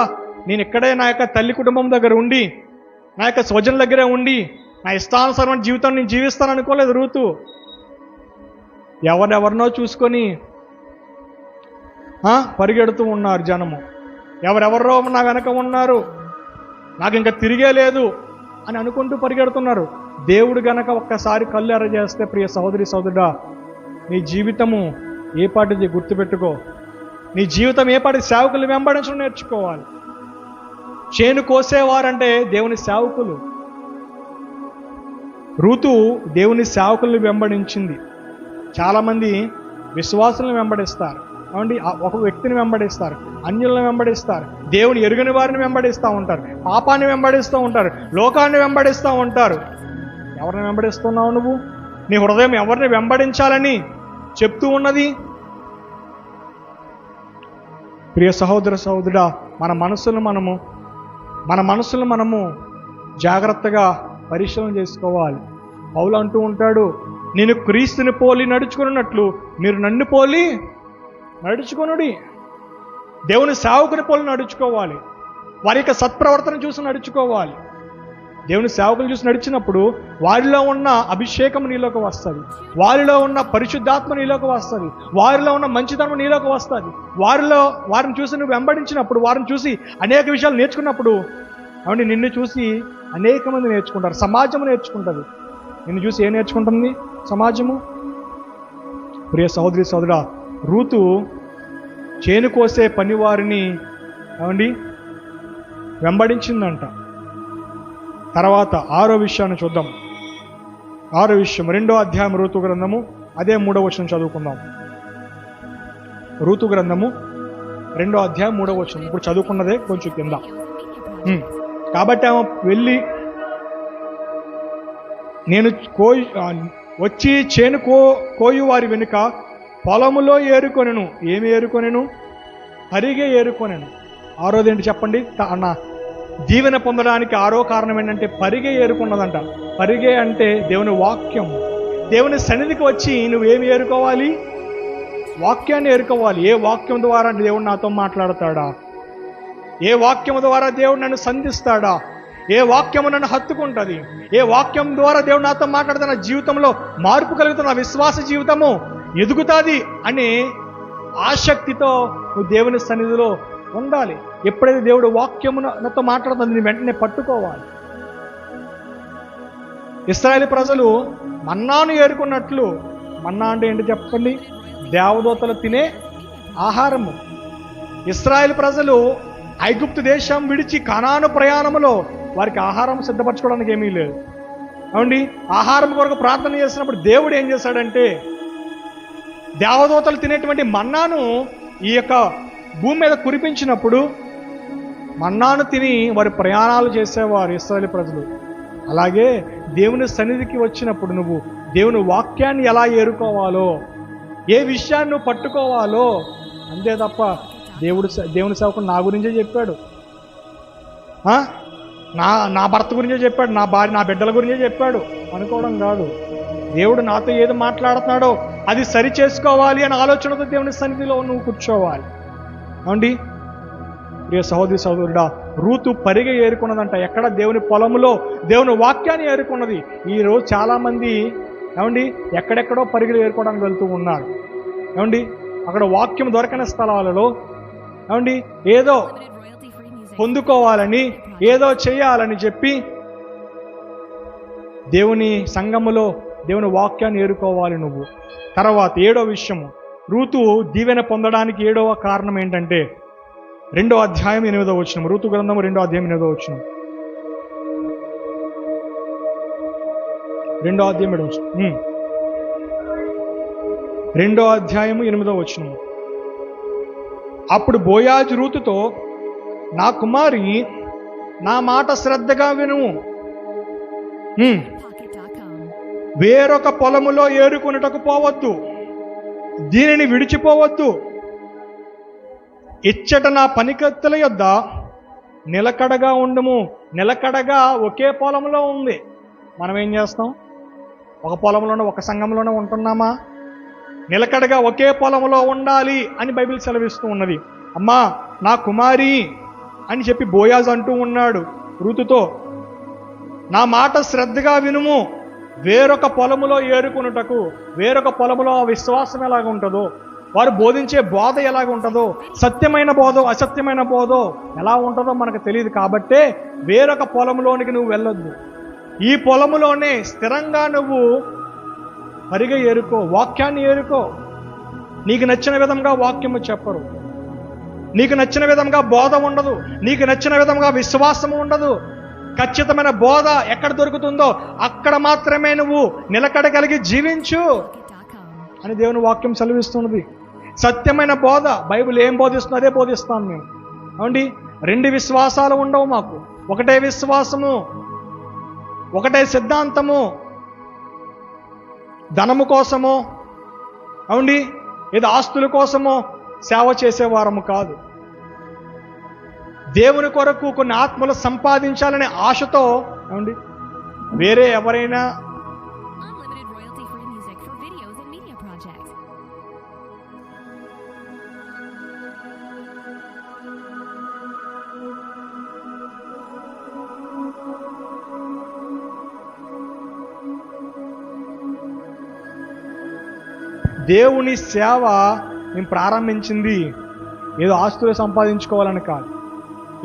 నేను ఇక్కడే నా యొక్క తల్లి కుటుంబం దగ్గర ఉండి, నా యొక్క స్వజనుల దగ్గరే ఉండి నా ఇష్టానుసారమైన జీవితం నేను జీవిస్తాను అనుకోలేదు రూతు. ఎవరెవరినో చూసుకొని పరిగెడుతూ ఉన్నారు జనము. ఎవరెవరో నా వెనక ఉన్నారు, నాకు ఇంకా తిరిగే లేదు అని అనుకుంటూ పరిగెడుతున్నారు. దేవుడు గనక ఒక్కసారి కళ్ళు ఎర్రజేస్తే, ప్రియ సహోదరి సహోదరుడా, నీ జీవితము ఏ పాటిది గుర్తుపెట్టుకో. నీ జీవితం ఏ పాటి సేవకులు వెంబడించడం నేర్చుకోవాలి. చేను కోసేవారంటే దేవుని సేవకులు. రూతు దేవుని సేవకులను వెంబడించింది. చాలామంది విశ్వాసులను వెంబడిస్తారు, ఒక వ్యక్తిని వెంబడిస్తారు, అన్యులను వెంబడిస్తారు, దేవుని ఎరుగని వారిని వెంబడిస్తూ ఉంటారు, పాపాన్ని వెంబడిస్తూ ఉంటారు, లోకాన్ని వెంబడిస్తూ ఉంటారు. ఎవరిని వెంబడిస్తున్నావు నువ్వు? నీ హృదయం ఎవరిని వెంబడించాలని చెప్తూ ఉన్నది? ప్రియ సహోదర సహోదరుడా, మన మనసులను మనము జాగ్రత్తగా పరిశీలన చేసుకోవాలి. పౌలు అంటూ ఉంటాడు, నేను క్రీస్తుని పోలి నడుచుకున్నట్లు మీరు నన్ను పోలి నడుచుకొనుడి. దేవుని సేవకుని పోలి నడుచుకోవాలి. వారి యొక్క సత్ప్రవర్తన చూసి నడుచుకోవాలి. దేవుని సేవకులు చూసి నడిచినప్పుడు వారిలో ఉన్న అభిషేకం నీలోకి వస్తుంది, వారిలో ఉన్న పరిశుద్ధాత్మ నీలోకి వస్తుంది, వారిలో ఉన్న మంచితనం నీలోకి వస్తుంది. వారిని చూసి నువ్వు వెంబడించినప్పుడు, వారిని చూసి అనేక విషయాలు నేర్చుకున్నప్పుడు అవును నిన్ను చూసి అనేక మంది నేర్చుకుంటారు, సమాజం నేర్చుకుంటుంది. నిన్ను చూసి ఏం నేర్చుకుంటుంది సమాజము? ప్రియ సహోదరి సహోదరా, రూతు చేను కోసే పనివారిని ఏమండి వెంబడించిందంట. తర్వాత 6వ విషయాన్ని చూద్దాం. 6వ విషయం 2వ అధ్యాయం ఋతు గ్రంథము, అదే 3వ వచనం చదువుకుందాం. ఋతు గ్రంథము 2వ అధ్యాయం 3వ వచనం, ఇప్పుడు చదువుకున్నదే కొంచెం కింద. కాబట్టి ఆమె వెళ్ళి నేను వచ్చి చేను కోయు వారి వెనుక పొలములో ఏరుకొనెను. ఏమి ఏరుకొనెను? పరిగె ఏరుకొనెను. 6వది ఏంటి చెప్పండి? అన్న దీవెన పొందడానికి 6వ కారణం ఏంటంటే పరిగె ఏరుకున్నదంట. పరిగె అంటే దేవుని వాక్యం. దేవుని సన్నిధికి వచ్చి నువ్వేమి ఏరుకోవాలి? వాక్యాన్ని ఏరుకోవాలి. ఏ వాక్యం ద్వారా దేవుడు నాతో మాట్లాడతాడా? ఏ వాక్యం ద్వారా దేవుడు నన్ను సంధిస్తాడా? ఏ వాక్యము నన్ను హత్తుకుంటుంది? ఏ వాక్యం ద్వారా దేవుడు నాతో మాట్లాడుతున్న జీవితంలో మార్పు కలుగుతున్న విశ్వాస జీవితము ఎదుగుతుంది అనే ఆసక్తితో నువ్వు దేవుని సన్నిధిలో ఉండాలి. ఎప్పుడైతే దేవుడు వాక్యమునతో మాట్లాడుతుంది నీ వెంటనే పట్టుకోవాలి. ఇశ్రాయేలు ప్రజలు మన్నాను ఏరుకున్నట్లు, మన్నా అంటే ఏంటి చెప్పండి? దేవదూతలు తినే ఆహారము. ఇశ్రాయేలు ప్రజలు ఐగుప్తు దేశం విడిచి కనాను ప్రయాణములో వారికి ఆహారం సిద్ధపరచుకోవడానికి ఏమీ లేదు. అవునండి, ఆహారం కొరకు ప్రార్థన చేసినప్పుడు దేవుడు ఏం చేశాడంటే దేవదూతలు తినేటువంటి మన్నాను ఈ యొక్క భూమి మీద కురిపించినప్పుడు మన్నాను తిని వారి ప్రయాణాలు చేసేవారు ఇశ్రాయేలు ప్రజలు. అలాగే దేవుని సన్నిధికి వచ్చినప్పుడు నువ్వు దేవుని వాక్యాన్ని ఎలా ఏరుకోవాలో, ఏ విషయాన్ని నువ్వు పట్టుకోవాలో, అంతే తప్ప దేవుని సేవకుడు నా గురించే చెప్పాడు, నా భర్త గురించే చెప్పాడు, నా భార్య నా బిడ్డల గురించే చెప్పాడు అనుకోవడం కాదు. దేవుడు నాతో ఏది మాట్లాడుతున్నాడో అది సరి చేసుకోవాలి అనే ఆలోచనతో దేవుని సన్నిధిలో నువ్వు కూర్చోవాలి. అవునండి ప్రియ సహోదరి సహోదరుడా, రూతు పరిగె ఏరుకున్నదంట. ఎక్కడ? దేవుని పొలములో దేవుని వాక్యాన్ని ఏరుకున్నది. ఈరోజు చాలామంది ఏమండి ఎక్కడెక్కడో పరిగెలు ఏరుకోవడానికి వెళ్తూ ఉన్నారు. ఏమండి అక్కడ వాక్యం దొరకని స్థలాలలో ఏమండి ఏదో పొందుకోవాలని, ఏదో చేయాలని చెప్పి దేవుని సంఘములో దేవుని వాక్యాన్ని ఏరుకోవాలి నువ్వు. తర్వాత 7వ విషయము, రూతు దీవెన పొందడానికి 7వ కారణం ఏంటంటే 2వ అధ్యాయం 8వ వచనం. ఋతు గ్రంథము 2వ అధ్యాయం 8వ వచనం. 2వ అధ్యాయం 8వ వచనం. 2వ అధ్యాయము 8వ వచనం. అప్పుడు బోయాజు రూతుతో, నా కుమారి, నా మాట శ్రద్ధగా వినుము. వేరొక పొలములో ఏరుకొనుటకు పోవద్దు, దీనిని విడిచిపోవద్దు. ఇచ్చట నా పనికత్తెల యొద్ద నిలకడగా ఉండము. నిలకడగా ఒకే పొలంలో ఉంది. మనం ఏం చేస్తాం? ఒక పొలంలోనే ఒక సంఘంలోనే ఉంటున్నామా? నిలకడగా ఒకే పొలంలో ఉండాలి అని బైబిల్ సెలవిస్తూ ఉన్నది. అమ్మా నా కుమారి అని చెప్పి బోయాజు అంటూ ఉన్నాడు రూతుతో, నా మాట శ్రద్ధగా వినుము. వేరొక పొలములో ఏరుకొనుటకు, వేరొక పొలములో విశ్వాసం ఎలాగ ఉంటుందో, వారు బోధించే బోధ ఎలాగ ఉంటుందో, సత్యమైన బోధో అసత్యమైన బోధో ఎలా ఉంటుందో మనకు తెలియదు. కాబట్టే వేరొక పొలంలోనికి నువ్వు వెళ్ళొద్దు. ఈ పొలములోనే స్థిరంగా నువ్వు పరిగె ఏరుకో, వాక్యాన్ని ఏరుకో. నీకు నచ్చిన విధంగా వాక్యము చెప్పరు, నీకు నచ్చిన విధంగా బోధ ఉండదు, నీకు నచ్చిన విధంగా విశ్వాసము ఉండదు. ఖచ్చితమైన బోధ ఎక్కడ దొరుకుతుందో అక్కడ మాత్రమే నువ్వు నిలకడ కలిగి జీవించు అని దేవుని వాక్యం సెలవిస్తున్నది. సత్యమైన బోధ బైబిల్ ఏం బోధిస్తుందో అదే బోధిస్తాం మేము. అవునండి, 2 విశ్వాసాలు ఉండవు మాకు. ఒకటే విశ్వాసము, ఒకటే సిద్ధాంతము. ధనము కోసమో అవునండి ఏదో ఆస్తుల కోసమో సేవ చేసేవారము కాదు. దేవుని కొరకు కొన్ని ఆత్మలు సంపాదించాలనే ఆశతో ఏమండి వేరే ఎవరైనా Unlimited royalty-free music for videos and media projects. దేవుని సేవ మేము ప్రారంభించింది ఏదో ఆస్తులు సంపాదించుకోవాలని కాదు,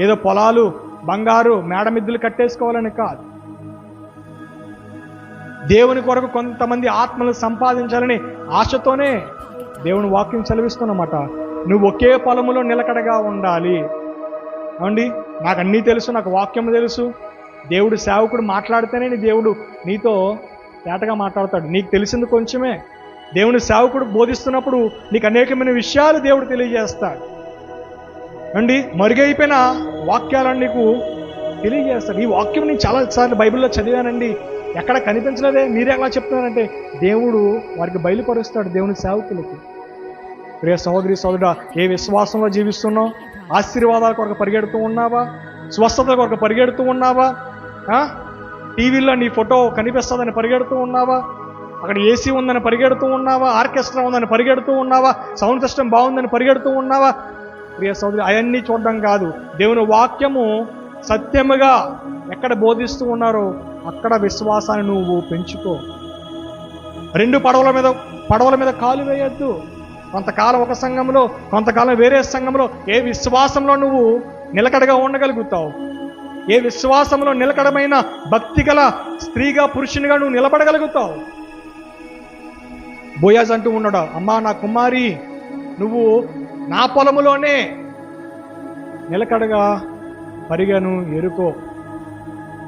ఏదో పొలాలు బంగారు మేడమిద్దులు కట్టేసుకోవాలని కాదు. దేవుని కొరకు కొంతమంది ఆత్మలు సంపాదించాలని ఆశతోనే దేవుని వాక్యం సెలవిస్తున్నమాట. నువ్వు ఒకే పొలములో నిలకడగా ఉండాలి. ఏమండి, నాకు అన్నీ తెలుసు, నాకు వాక్యం తెలుసు. దేవుడు సేవకుడు మాట్లాడితేనే దేవుడు నీతో తేటగా మాట్లాడతాడు. నీకు తెలిసింది కొంచెమే. దేవుని సేవకుడు బోధిస్తున్నప్పుడు నీకు అనేకమైన విషయాలు దేవుడు తెలియజేస్తాడు. అండి, మరుగైపోయిన వాక్యాలను నీకు తెలియజేస్తాడు. ఈ వాక్యం నేను చాలాసార్లు బైబిల్లో చదివానండి, ఎక్కడ కనిపించలేదే, మీరే ఎలా చెప్తున్నారంటే దేవుడు వారికి బయలుపరుస్తాడు. దేవుని సేవకులకు. ప్రియ సహోదరి సహోదరుడా, ఏ విశ్వాసంలో జీవిస్తున్నావు? ఆశీర్వాదాల కొరకు పరిగెడుతూ ఉన్నావా? స్వస్థత కొరకు పరిగెడుతూ ఉన్నావా? టీవీలో నీ ఫోటో కనిపిస్తుందని పరిగెడుతూ ఉన్నావా? అక్కడ ఏసీ ఉందని పరిగెడుతూ ఉన్నావా? ఆర్కెస్ట్రా ఉందని పరిగెడుతూ ఉన్నావా? సౌండ్ సిస్టమ్ బాగుందని పరిగెడుతూ ఉన్నావా? ప్రియ సహోదరి, అవన్నీ చూడడం కాదు. దేవుని వాక్యము సత్యముగా ఎక్కడ బోధిస్తూ ఉన్నారో అక్కడ విశ్వాసాన్ని నువ్వు పెంచుకో. రెండు పడవల మీద కాలు వేయొద్దు. కొంతకాలం ఒక సంఘంలో, కొంతకాలం వేరే సంఘంలో. ఏ విశ్వాసంలో నువ్వు నిలకడగా ఉండగలుగుతావు? ఏ విశ్వాసంలో నిలకడమైన భక్తి గల స్త్రీగా పురుషునిగా నువ్వు నిలబడగలుగుతావు? బోయాజ్ అంటూ ఉన్నాడు, అమ్మా నా కుమారి, నువ్వు నా పొలములోనే నిలకడగా పరిగెను ఎరుకో.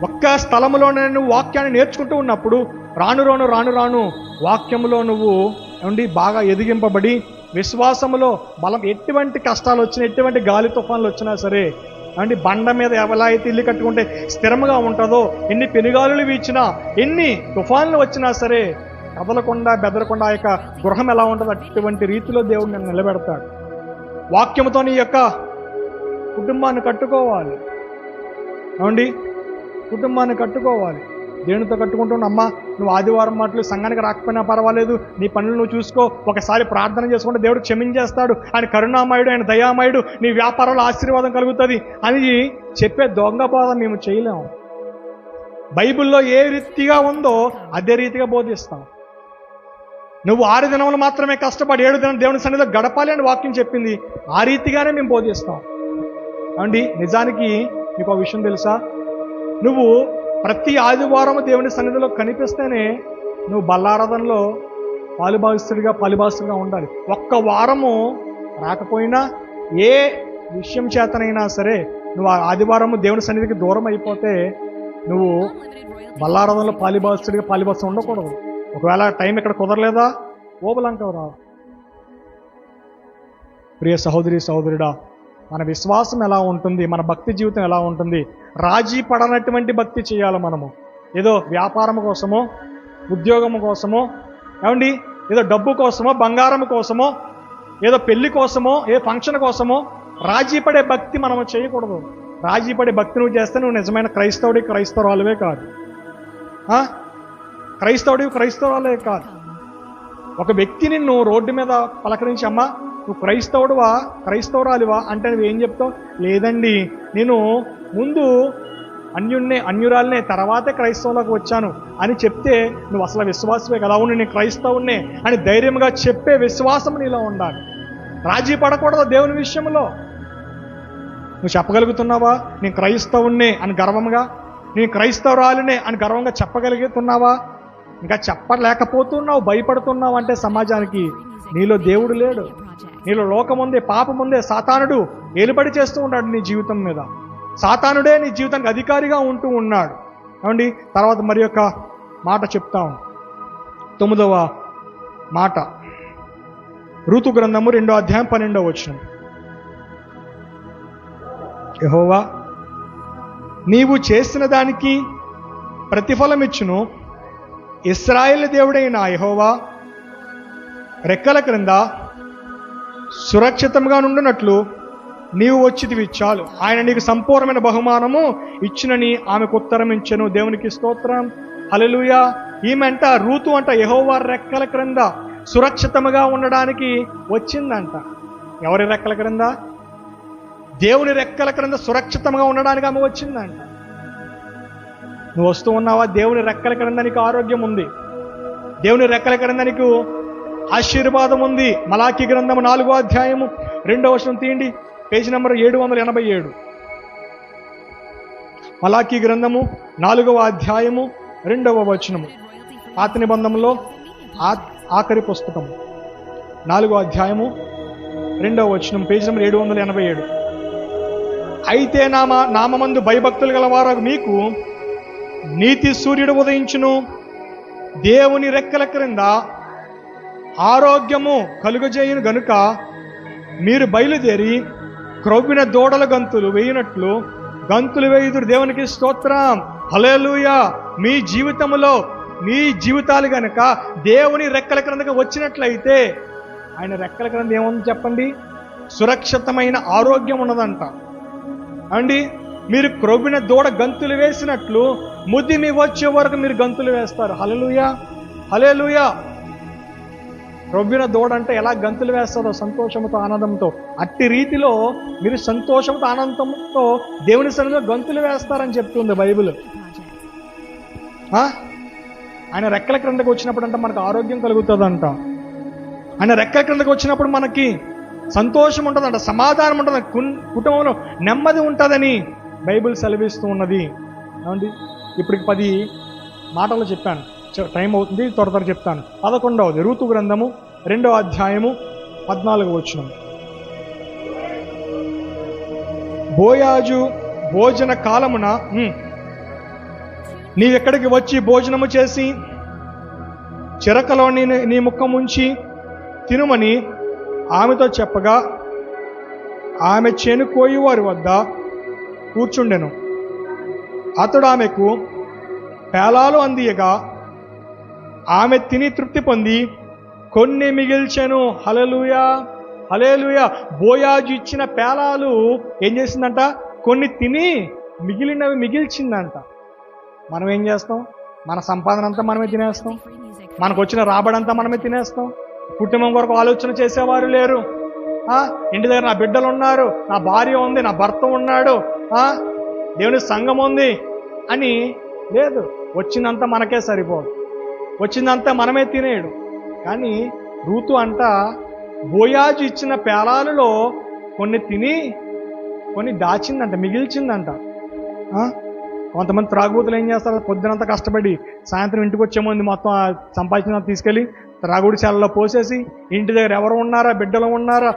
ఒక్క స్థలములోనే నువ్వు వాక్యాన్ని నేర్చుకుంటూ ఉన్నప్పుడు రాను వాక్యములో నువ్వు బాగా ఎదిగింపబడి విశ్వాసములో బలం, ఎటువంటి కష్టాలు వచ్చినా, ఎటువంటి గాలి తుఫాన్లు వచ్చినా సరే, బండ మీద ఎలా అయితే ఇల్లు కట్టుకుంటే స్థిరముగా ఉంటుందో, ఎన్ని పెనుగాలులు వీచినా, ఎన్ని తుఫాన్లు వచ్చినా సరే కదలకుండా బెదరకుండా ఆ యొక్క గృహం ఎలా ఉంటుందో అటువంటి రీతిలో దేవుడు నేను నిలబెడతాడు. వాక్యముతో నీ యొక్క కుటుంబాన్ని కట్టుకోవాలి. కుటుంబాన్ని కట్టుకోవాలి. దేనితో కట్టుకుంటున్నా? అమ్మ, నువ్వు ఆదివారం మాటలు సంఘానికి రాకపోయినా పర్వాలేదు, నీ పనులు నువ్వు చూసుకో, ఒకసారి ప్రార్థన చేసుకుంటే దేవుడు క్షమించేస్తాడు, ఆయన కరుణామయుడు, ఆయన దయామయుడు, నీ వ్యాపారంలో ఆశీర్వాదం కలుగుతుంది అని చెప్పే దొంగ బోధ మేము చేయలేము. బైబిల్లో ఏ రీతిగా ఉందో అదే రీతిగా బోధిస్తాం. నువ్వు 6 దినములు మాత్రమే కష్టపడి 7 దినం దేవుని సన్నిధిలో గడపాలి అని వాక్యం చెప్పింది. ఆ రీతిగానే మేము బోధిస్తాం. నిజానికి మీకు ఒక విషయం తెలుసా? నువ్వు ప్రతి ఆదివారము దేవుని సన్నిధిలో కనిపిస్తేనే నువ్వు బల్లారాధనలో పాలుభాగస్తుడిగా ఉండాలి. ఒక్క వారము రాకపోయినా, ఏ విషయం చేతనైనా సరే నువ్వు ఆ ఆదివారము దేవుని సన్నిధికి దూరం అయిపోతే నువ్వు బల్లారాధనలో పాలుభాగస్తుడిగా ఉండకూడదు. ఒకవేళ టైం ఇక్కడ కుదరలేదా, ఓబలంకవరా. ప్రియ సహోదరి సహోదరుడా, మన విశ్వాసం ఎలా ఉంటుంది, మన భక్తి జీవితం ఎలా ఉంటుంది? రాజీ పడనటువంటి భక్తి చేయాలి మనము. ఏదో వ్యాపారం కోసమో, ఉద్యోగం కోసమో, ఏదో డబ్బు కోసమో, బంగారం కోసమో, ఏదో పెళ్లి కోసమో, ఏ ఫంక్షన్ కోసమో రాజీ పడే భక్తి మనము చేయకూడదు. రాజీ పడే భక్తి నువ్వు చేస్తే నువ్వు నిజమైన క్రైస్తవురాలువే కాదు. క్రైస్తవురాలే కాదు. ఒక వ్యక్తి నిన్ను రోడ్డు మీద పలకరించి, అమ్మా నువ్వు క్రైస్తవురాలివా అంటే నువ్వేం చెప్తావు? లేదండి, నేను ముందు అన్యురాలనే, తర్వాతే క్రైస్తవులకు వచ్చాను అని చెప్తే నువ్వు అసలు విశ్వాసమే కదా. అవును, నేను క్రైస్తవునే అని ధైర్యంగా చెప్పే విశ్వాసం నీలో ఉండాలి. రాజీ పడకూడదు దేవుని విషయంలో. నువ్వు చెప్పగలుగుతున్నావా నేను క్రైస్తవునే అని గర్వంగా, నేను క్రైస్తవురాలినే అని గర్వంగా చెప్పగలుగుతున్నావా? ఇంకా చెప్పలేకపోతున్నావు, భయపడుతున్నావు అంటే సమాజానికి నీలో దేవుడు లేడు, నీలో లోకముందే, పాపముందే, సాతానుడు ఏలుబడి చేస్తూ ఉన్నాడు నీ జీవితం మీద. సాతానుడే నీ జీవితానికి అధికారిగా ఉంటూ ఉన్నాడు. తర్వాత మరి యొక్క మాట చెప్తాం. 9వ మాట, ఋతు గ్రంథము 2వ అధ్యాయం 12వ వచనం. యెహోవా నీవు చేసిన దానికి ప్రతిఫలమిచ్చును. ఇశ్రాయేలు దేవుడైన యెహోవా రెక్కల క్రింద సురక్షితంగా నుండినట్లు నీవు వచ్చితివి చాలు. ఆయన నీకు సంపూర్ణమైన బహుమానము ఇచ్చినని ఆమెకు ఉత్తరం ఇచ్చెను. దేవునికి స్తోత్రం, హల్లెలూయా. ఈమెంట రూతు అంట యెహోవా రెక్కల క్రింద సురక్షితంగా ఉండడానికి వచ్చిందంట. ఎవరి రెక్కల క్రింద? దేవుని రెక్కల క్రింద సురక్షితంగా ఉండడానికి ఆమె వచ్చిందంట. నువ్వు వస్తూ ఉన్నావా? దేవుని రెక్కల క్రింద నీకు ఆరోగ్యం ఉంది, దేవుని రెక్కల క్రింద నీకు ఆశీర్వాదం ఉంది. మలాకీ గ్రంథము 4వ అధ్యాయము 2వ వచనం తీయండి, పేజీ నెంబర్ 787. మలాకీ గ్రంథము 4వ అధ్యాయము 2వ వచనము, పాత నిబంధనలో ఆఖరి పుస్తకము 4వ అధ్యాయము 2వ వచనం, పేజీ నెంబర్ 787. అయితే నామందు భయభక్తులు గలవారు మీకు నీతి సూర్యుడు ఉదయించును, దేవుని రెక్కల క్రింద ఆరోగ్యము కలుగజేయును గనుక మీరు బయలుదేరి క్రొవ్విన దూడల గంతులు వేయినట్లు గంతులు వేయుదురు. దేవునికి స్తోత్రం, హల్లెలూయా. మీ జీవితంలో మీ జీవితాలు గనక దేవుని రెక్కల క్రిందకి వచ్చినట్లయితే, ఆయన రెక్కల క్రింద ఏముంది చెప్పండి? సురక్షితమైన ఆరోగ్యం ఉన్నదంట అండి. మీరు క్రొవ్విన దూడ గంతులు వేసినట్లు ముదిమి వచ్చే వరకు మీరు గంతులు వేస్తారు. హల్లెలూయా, హల్లెలూయా. క్రొవ్విన దూడ అంటే ఎలా గంతులు వేస్తారో సంతోషంతో ఆనందంతో, అట్టి రీతిలో మీరు సంతోషంతో ఆనందంతో దేవుని సన్నిధిలో గంతులు వేస్తారని చెప్తుంది బైబిల్. ఆయన రెక్కల క్రిందకు వచ్చినప్పుడు అంటే మనకు ఆరోగ్యం కలుగుతుందంట. ఆయన రెక్కల క్రిందకు వచ్చినప్పుడు మనకి సంతోషం ఉంటుందంట, సమాధానం ఉంటుంది, కుటుంబంలో నెమ్మది ఉంటుందని బైబిల్ సెలవిస్తూ ఉన్నది. ఏమండి, ఇప్పటికి 10 మాటలు చెప్పాను, టైం అవుతుంది, త్వర త్వర చెప్తాను. 11వది రూతు గ్రంథము 2వ అధ్యాయము 14వ వచనం. బోయాజు భోజన కాలమున నీవెక్కడికి వచ్చి భోజనము చేసి చిరకలో నీ ముఖముంచి తినుమని ఆమెతో చెప్పగా ఆమె చేను కోయి వారి వద్ద కూర్చుండెను. అతడు ఆమెకు పేలాలు అందియగా ఆమె తిని తృప్తి పొంది కొన్ని మిగిల్చెను. హల్లెలూయా, హల్లెలూయా. బోయాజు ఇచ్చిన పేలాలు ఏం చేసిందంట? కొన్ని తిని మిగిలినవి మిగిల్చిందంట. మనం ఏం చేస్తాం? మన సంపాదన అంతా మనమే తినేస్తాం, మనకు వచ్చిన రాబడంతా మనమే తినేస్తాం. కుటుంబం కొరకు ఆలోచన చేసేవారు లేరు. ఇంటి దగ్గర నా బిడ్డలు ఉన్నారు, నా భార్య ఉంది, నా భర్త ఉన్నాడు, దేవుని సంఘం ఉంది అని లేదు. వచ్చిందంతా మనకే సరిపోదు, వచ్చిందంతా మనమే తినేయడు. కానీ రూతు అంట బోయాజు ఇచ్చిన పేలాలలో కొన్ని తిని కొన్ని దాచిందంట, మిగిల్చిందంట. కొంతమంది త్రాగుబోతులు ఏం చేస్తారు? పొద్దునంతా కష్టపడి సాయంత్రం ఇంటికి వచ్చే ముందు మొత్తం సంపాదించిన తీసుకెళ్ళి త్రాగుడి శాలలో పోసేసి ఇంటి దగ్గర ఎవరు ఉన్నారా, బిడ్డలు ఉన్నారా,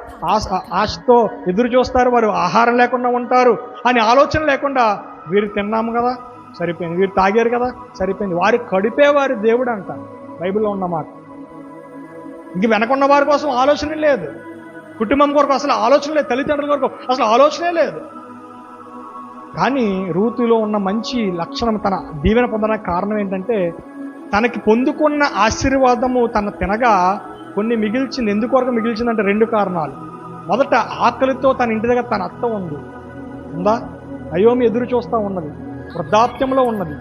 ఆశతో ఎదురు చూస్తారు, వారు ఆహారం లేకుండా ఉంటారు అని ఆలోచన లేకుండా వీరు తిన్నాము కదా సరిపోయింది, వీరు తాగారు కదా సరిపోయింది, వారి కడిపేవారి దేవుడు అంట బైబిల్లో ఉన్నమాట. ఇంక వెనకున్న వారి కోసం ఆలోచన లేదు, కుటుంబం కొరకు అసలు ఆలోచన లేదు, తల్లిదండ్రుల కొరకు అసలు ఆలోచనే లేదు. కానీ రూతులో ఉన్న మంచి లక్షణం, తన దీవెన పొందడానికి కారణం ఏంటంటే తనకి పొందుకున్న ఆశీర్వాదము తన తినగా కొన్ని మిగిల్చింది. ఎందుకొరకు మిగిల్చిందంటే 2 కారణాలు. మొదట ఆకలితో తన ఇంటి దగ్గర తన అత్త ఉందా, అయోమి ఎదురు చూస్తూ ఉన్నది, వృద్ధాప్యంలో ఉన్నది.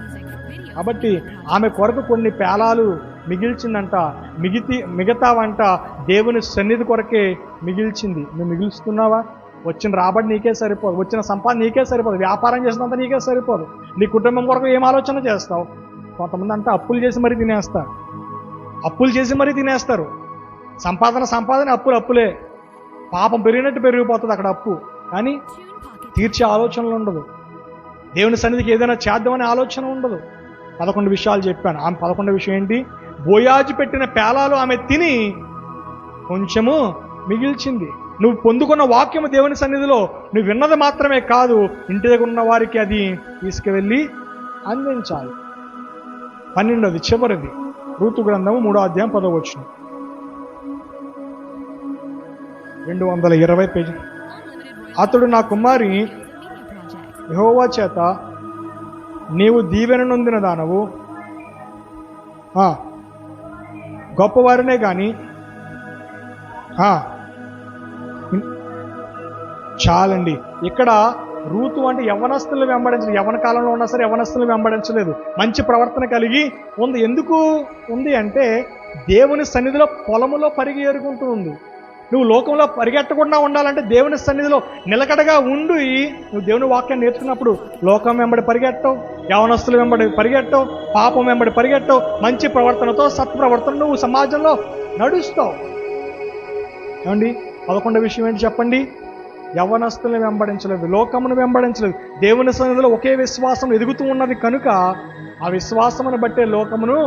కాబట్టి ఆమె కొరకు కొన్ని పేలాలు మిగిల్చిందంట. మిగతావంట దేవుని సన్నిధి కొరకే మిగిల్చింది. నువ్వు మిగిల్చుతున్నావా? వచ్చిన రాబడి నీకే సరిపోదు, వచ్చిన సంపాదన నీకే సరిపోదు, వ్యాపారం చేసినంత నీకే సరిపోదు. నీ కుటుంబం కొరకు ఏం ఆలోచన చేస్తావు? కొంతమంది అంటే అప్పులు చేసి మరీ తినేస్తారు, అప్పులు చేసి మరీ తినేస్తారు. సంపాదన అప్పులే. పాపం పెరిగినట్టు పెరిగిపోతుంది అక్కడ అప్పు, కానీ తీర్చే ఆలోచనలు ఉండదు. దేవుని సన్నిధికి ఏదైనా చేద్దామనే ఆలోచన ఉండదు. 11 విషయాలు చెప్పాను. ఆమె 11వ విషయం ఏంటి? బోయాజు పెట్టిన పేలాలు ఆమె తిని కొంచెము మిగిల్చింది. నువ్వు పొందుకున్న వాక్యము దేవుని సన్నిధిలో నువ్వు విన్నది మాత్రమే కాదు, ఇంటి దగ్గర ఉన్న వారికి అది తీసుకువెళ్ళి అందించాలి. 12వది చివరిది రూతు గ్రంథము 3వ అధ్యాయం 10వ వచనం, 220 పేజీ. అతడు నా కుమారి యెహోవా చేత నీవు దీవెన నొందిన దానవు, గొప్పవారినే కానీ చాలండి. ఇక్కడ రూతు అంటే యవనస్తులు వెంబడించలేదు, యవన కాలంలో ఉన్నా సరే యవనస్తులు వెంబడించలేదు, మంచి ప్రవర్తన కలిగి ఉంది. ఎందుకు ఉంది అంటే దేవుని సన్నిధిలో పొలములో పరిగి ఏరుకుంటూ ఉంది. నువ్వు లోకంలో పరిగెట్టకుండా ఉండాలంటే దేవుని సన్నిధిలో నిలకడగా ఉండి నువ్వు దేవుని వాక్యాన్ని నేర్చుకున్నప్పుడు లోకం వెంబడి పరిగెట్టవు, యవనస్తులు వెంబడి పరిగెట్టవు, పాపం వెంబడి పరిగెట్టవు. మంచి ప్రవర్తనతో సత్ప్రవర్తన నువ్వు సమాజంలో నడుస్తావు. ఏమండి 11వ విషయం ఏంటి చెప్పండి? యవ్వనస్తులను వెంబడించలేదు, లోకమును వెంబడించలేదు. దేవుని సన్నిధిలో ఒకే విశ్వాసం ఎదుగుతూ ఉన్నది కనుక ఆ విశ్వాసమును బట్టే లోకమును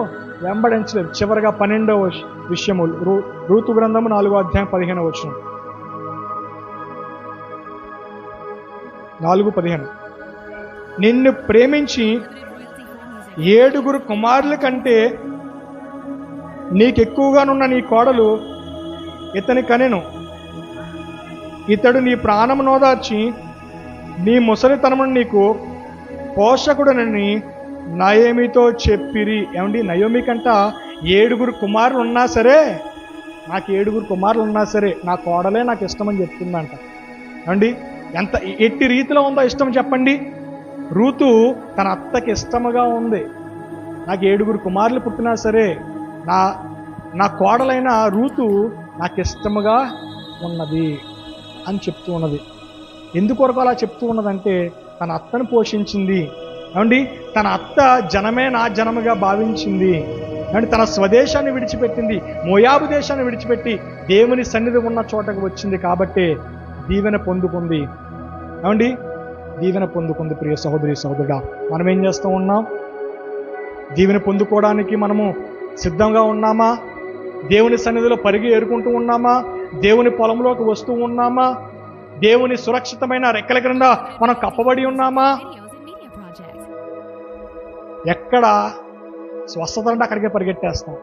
వెంబడించలేదు. చివరిగా 12వ విషయము రూతు గ్రంథము 4వ అధ్యాయం 15వ వచనం. 4:15. నిన్ను ప్రేమించి 7 కుమారుల కంటే నీకెక్కువగానున్న నీ కోడలు ఇతని కనెను. ఇతడు నీ ప్రాణము నోదార్చి నీ ముసలితనమును నీకు పోషకుడనని నయోమితో చెప్పిరి. ఏమండి, నయోమి కంట 7 కుమారులు ఉన్నా సరే, నాకు 7 కుమారులు ఉన్నా సరే నా కోడలే నాకు ఇష్టమని చెప్తుందంట. ఏమండి, ఎంత ఎట్టి రీతిలో ఉందో ఇష్టం చెప్పండి. రూతు తన అత్తకి ఇష్టముగా ఉంది. నాకు 7 కుమారులు పుట్టినా సరే నా కోడలైన రూతు నాకు ఇష్టముగా ఉన్నది అని చెప్తూ ఉన్నది. ఎందుకొరకు అలా చెప్తూ ఉన్నదంటే తన అత్తను పోషించింది. ఏమండి, తన అత్త జనమే నా జనముగా భావించింది. ఏమండి, తన స్వదేశాన్ని విడిచిపెట్టింది, మోయాబు దేశాన్ని విడిచిపెట్టి దేవుని సన్నిధి ఉన్న చోటకు వచ్చింది కాబట్టి దీవెన పొందుకుంది. ఏమండి, దీవెన పొందుకుంది. ప్రియ సహోదరి సహోదరుడా, మనం ఏం చేస్తూ ఉన్నాం? దీవెన పొందుకోవడానికి మనము సిద్ధంగా ఉన్నామా? దేవుని సన్నిధిలో పరిగి ఏరుకుంటూ ఉన్నామా? దేవుని పొలంలోకి వస్తూ ఉన్నామా? దేవుని సురక్షితమైన రెక్కల క్రింద మనం కప్పబడి ఉన్నామా? Videos and media projects. ఎక్కడ స్వస్థత అంటే అక్కడికే పరిగెట్టేస్తాం.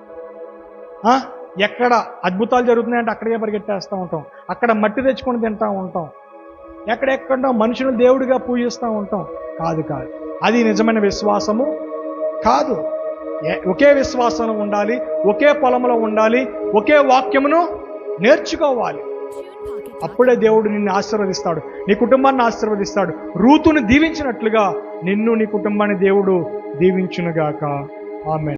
ఎక్కడ అద్భుతాలు జరుగుతున్నాయంటే అక్కడికే పరిగెట్టేస్తూ ఉంటాం. అక్కడ మట్టి తెచ్చుకొని తింటూ ఉంటాం. ఎక్కడెక్కడో మనుషులను దేవుడిగా పూజిస్తూ ఉంటాం. కాదు, అది నిజమైన విశ్వాసము కాదు. ఒకే విశ్వాసంలో ఉండాలి, ఒకే పొలంలో ఉండాలి, ఒకే వాక్యమును నేర్చుకోవాలి. అప్పుడే దేవుడు నిన్ను ఆశీర్వదిస్తాడు, నీ కుటుంబాన్ని ఆశీర్వదిస్తాడు. రూతును దీవించినట్లుగా నిన్ను నీ కుటుంబాన్ని దేవుడు దీవించునుగాక. ఆమేన్.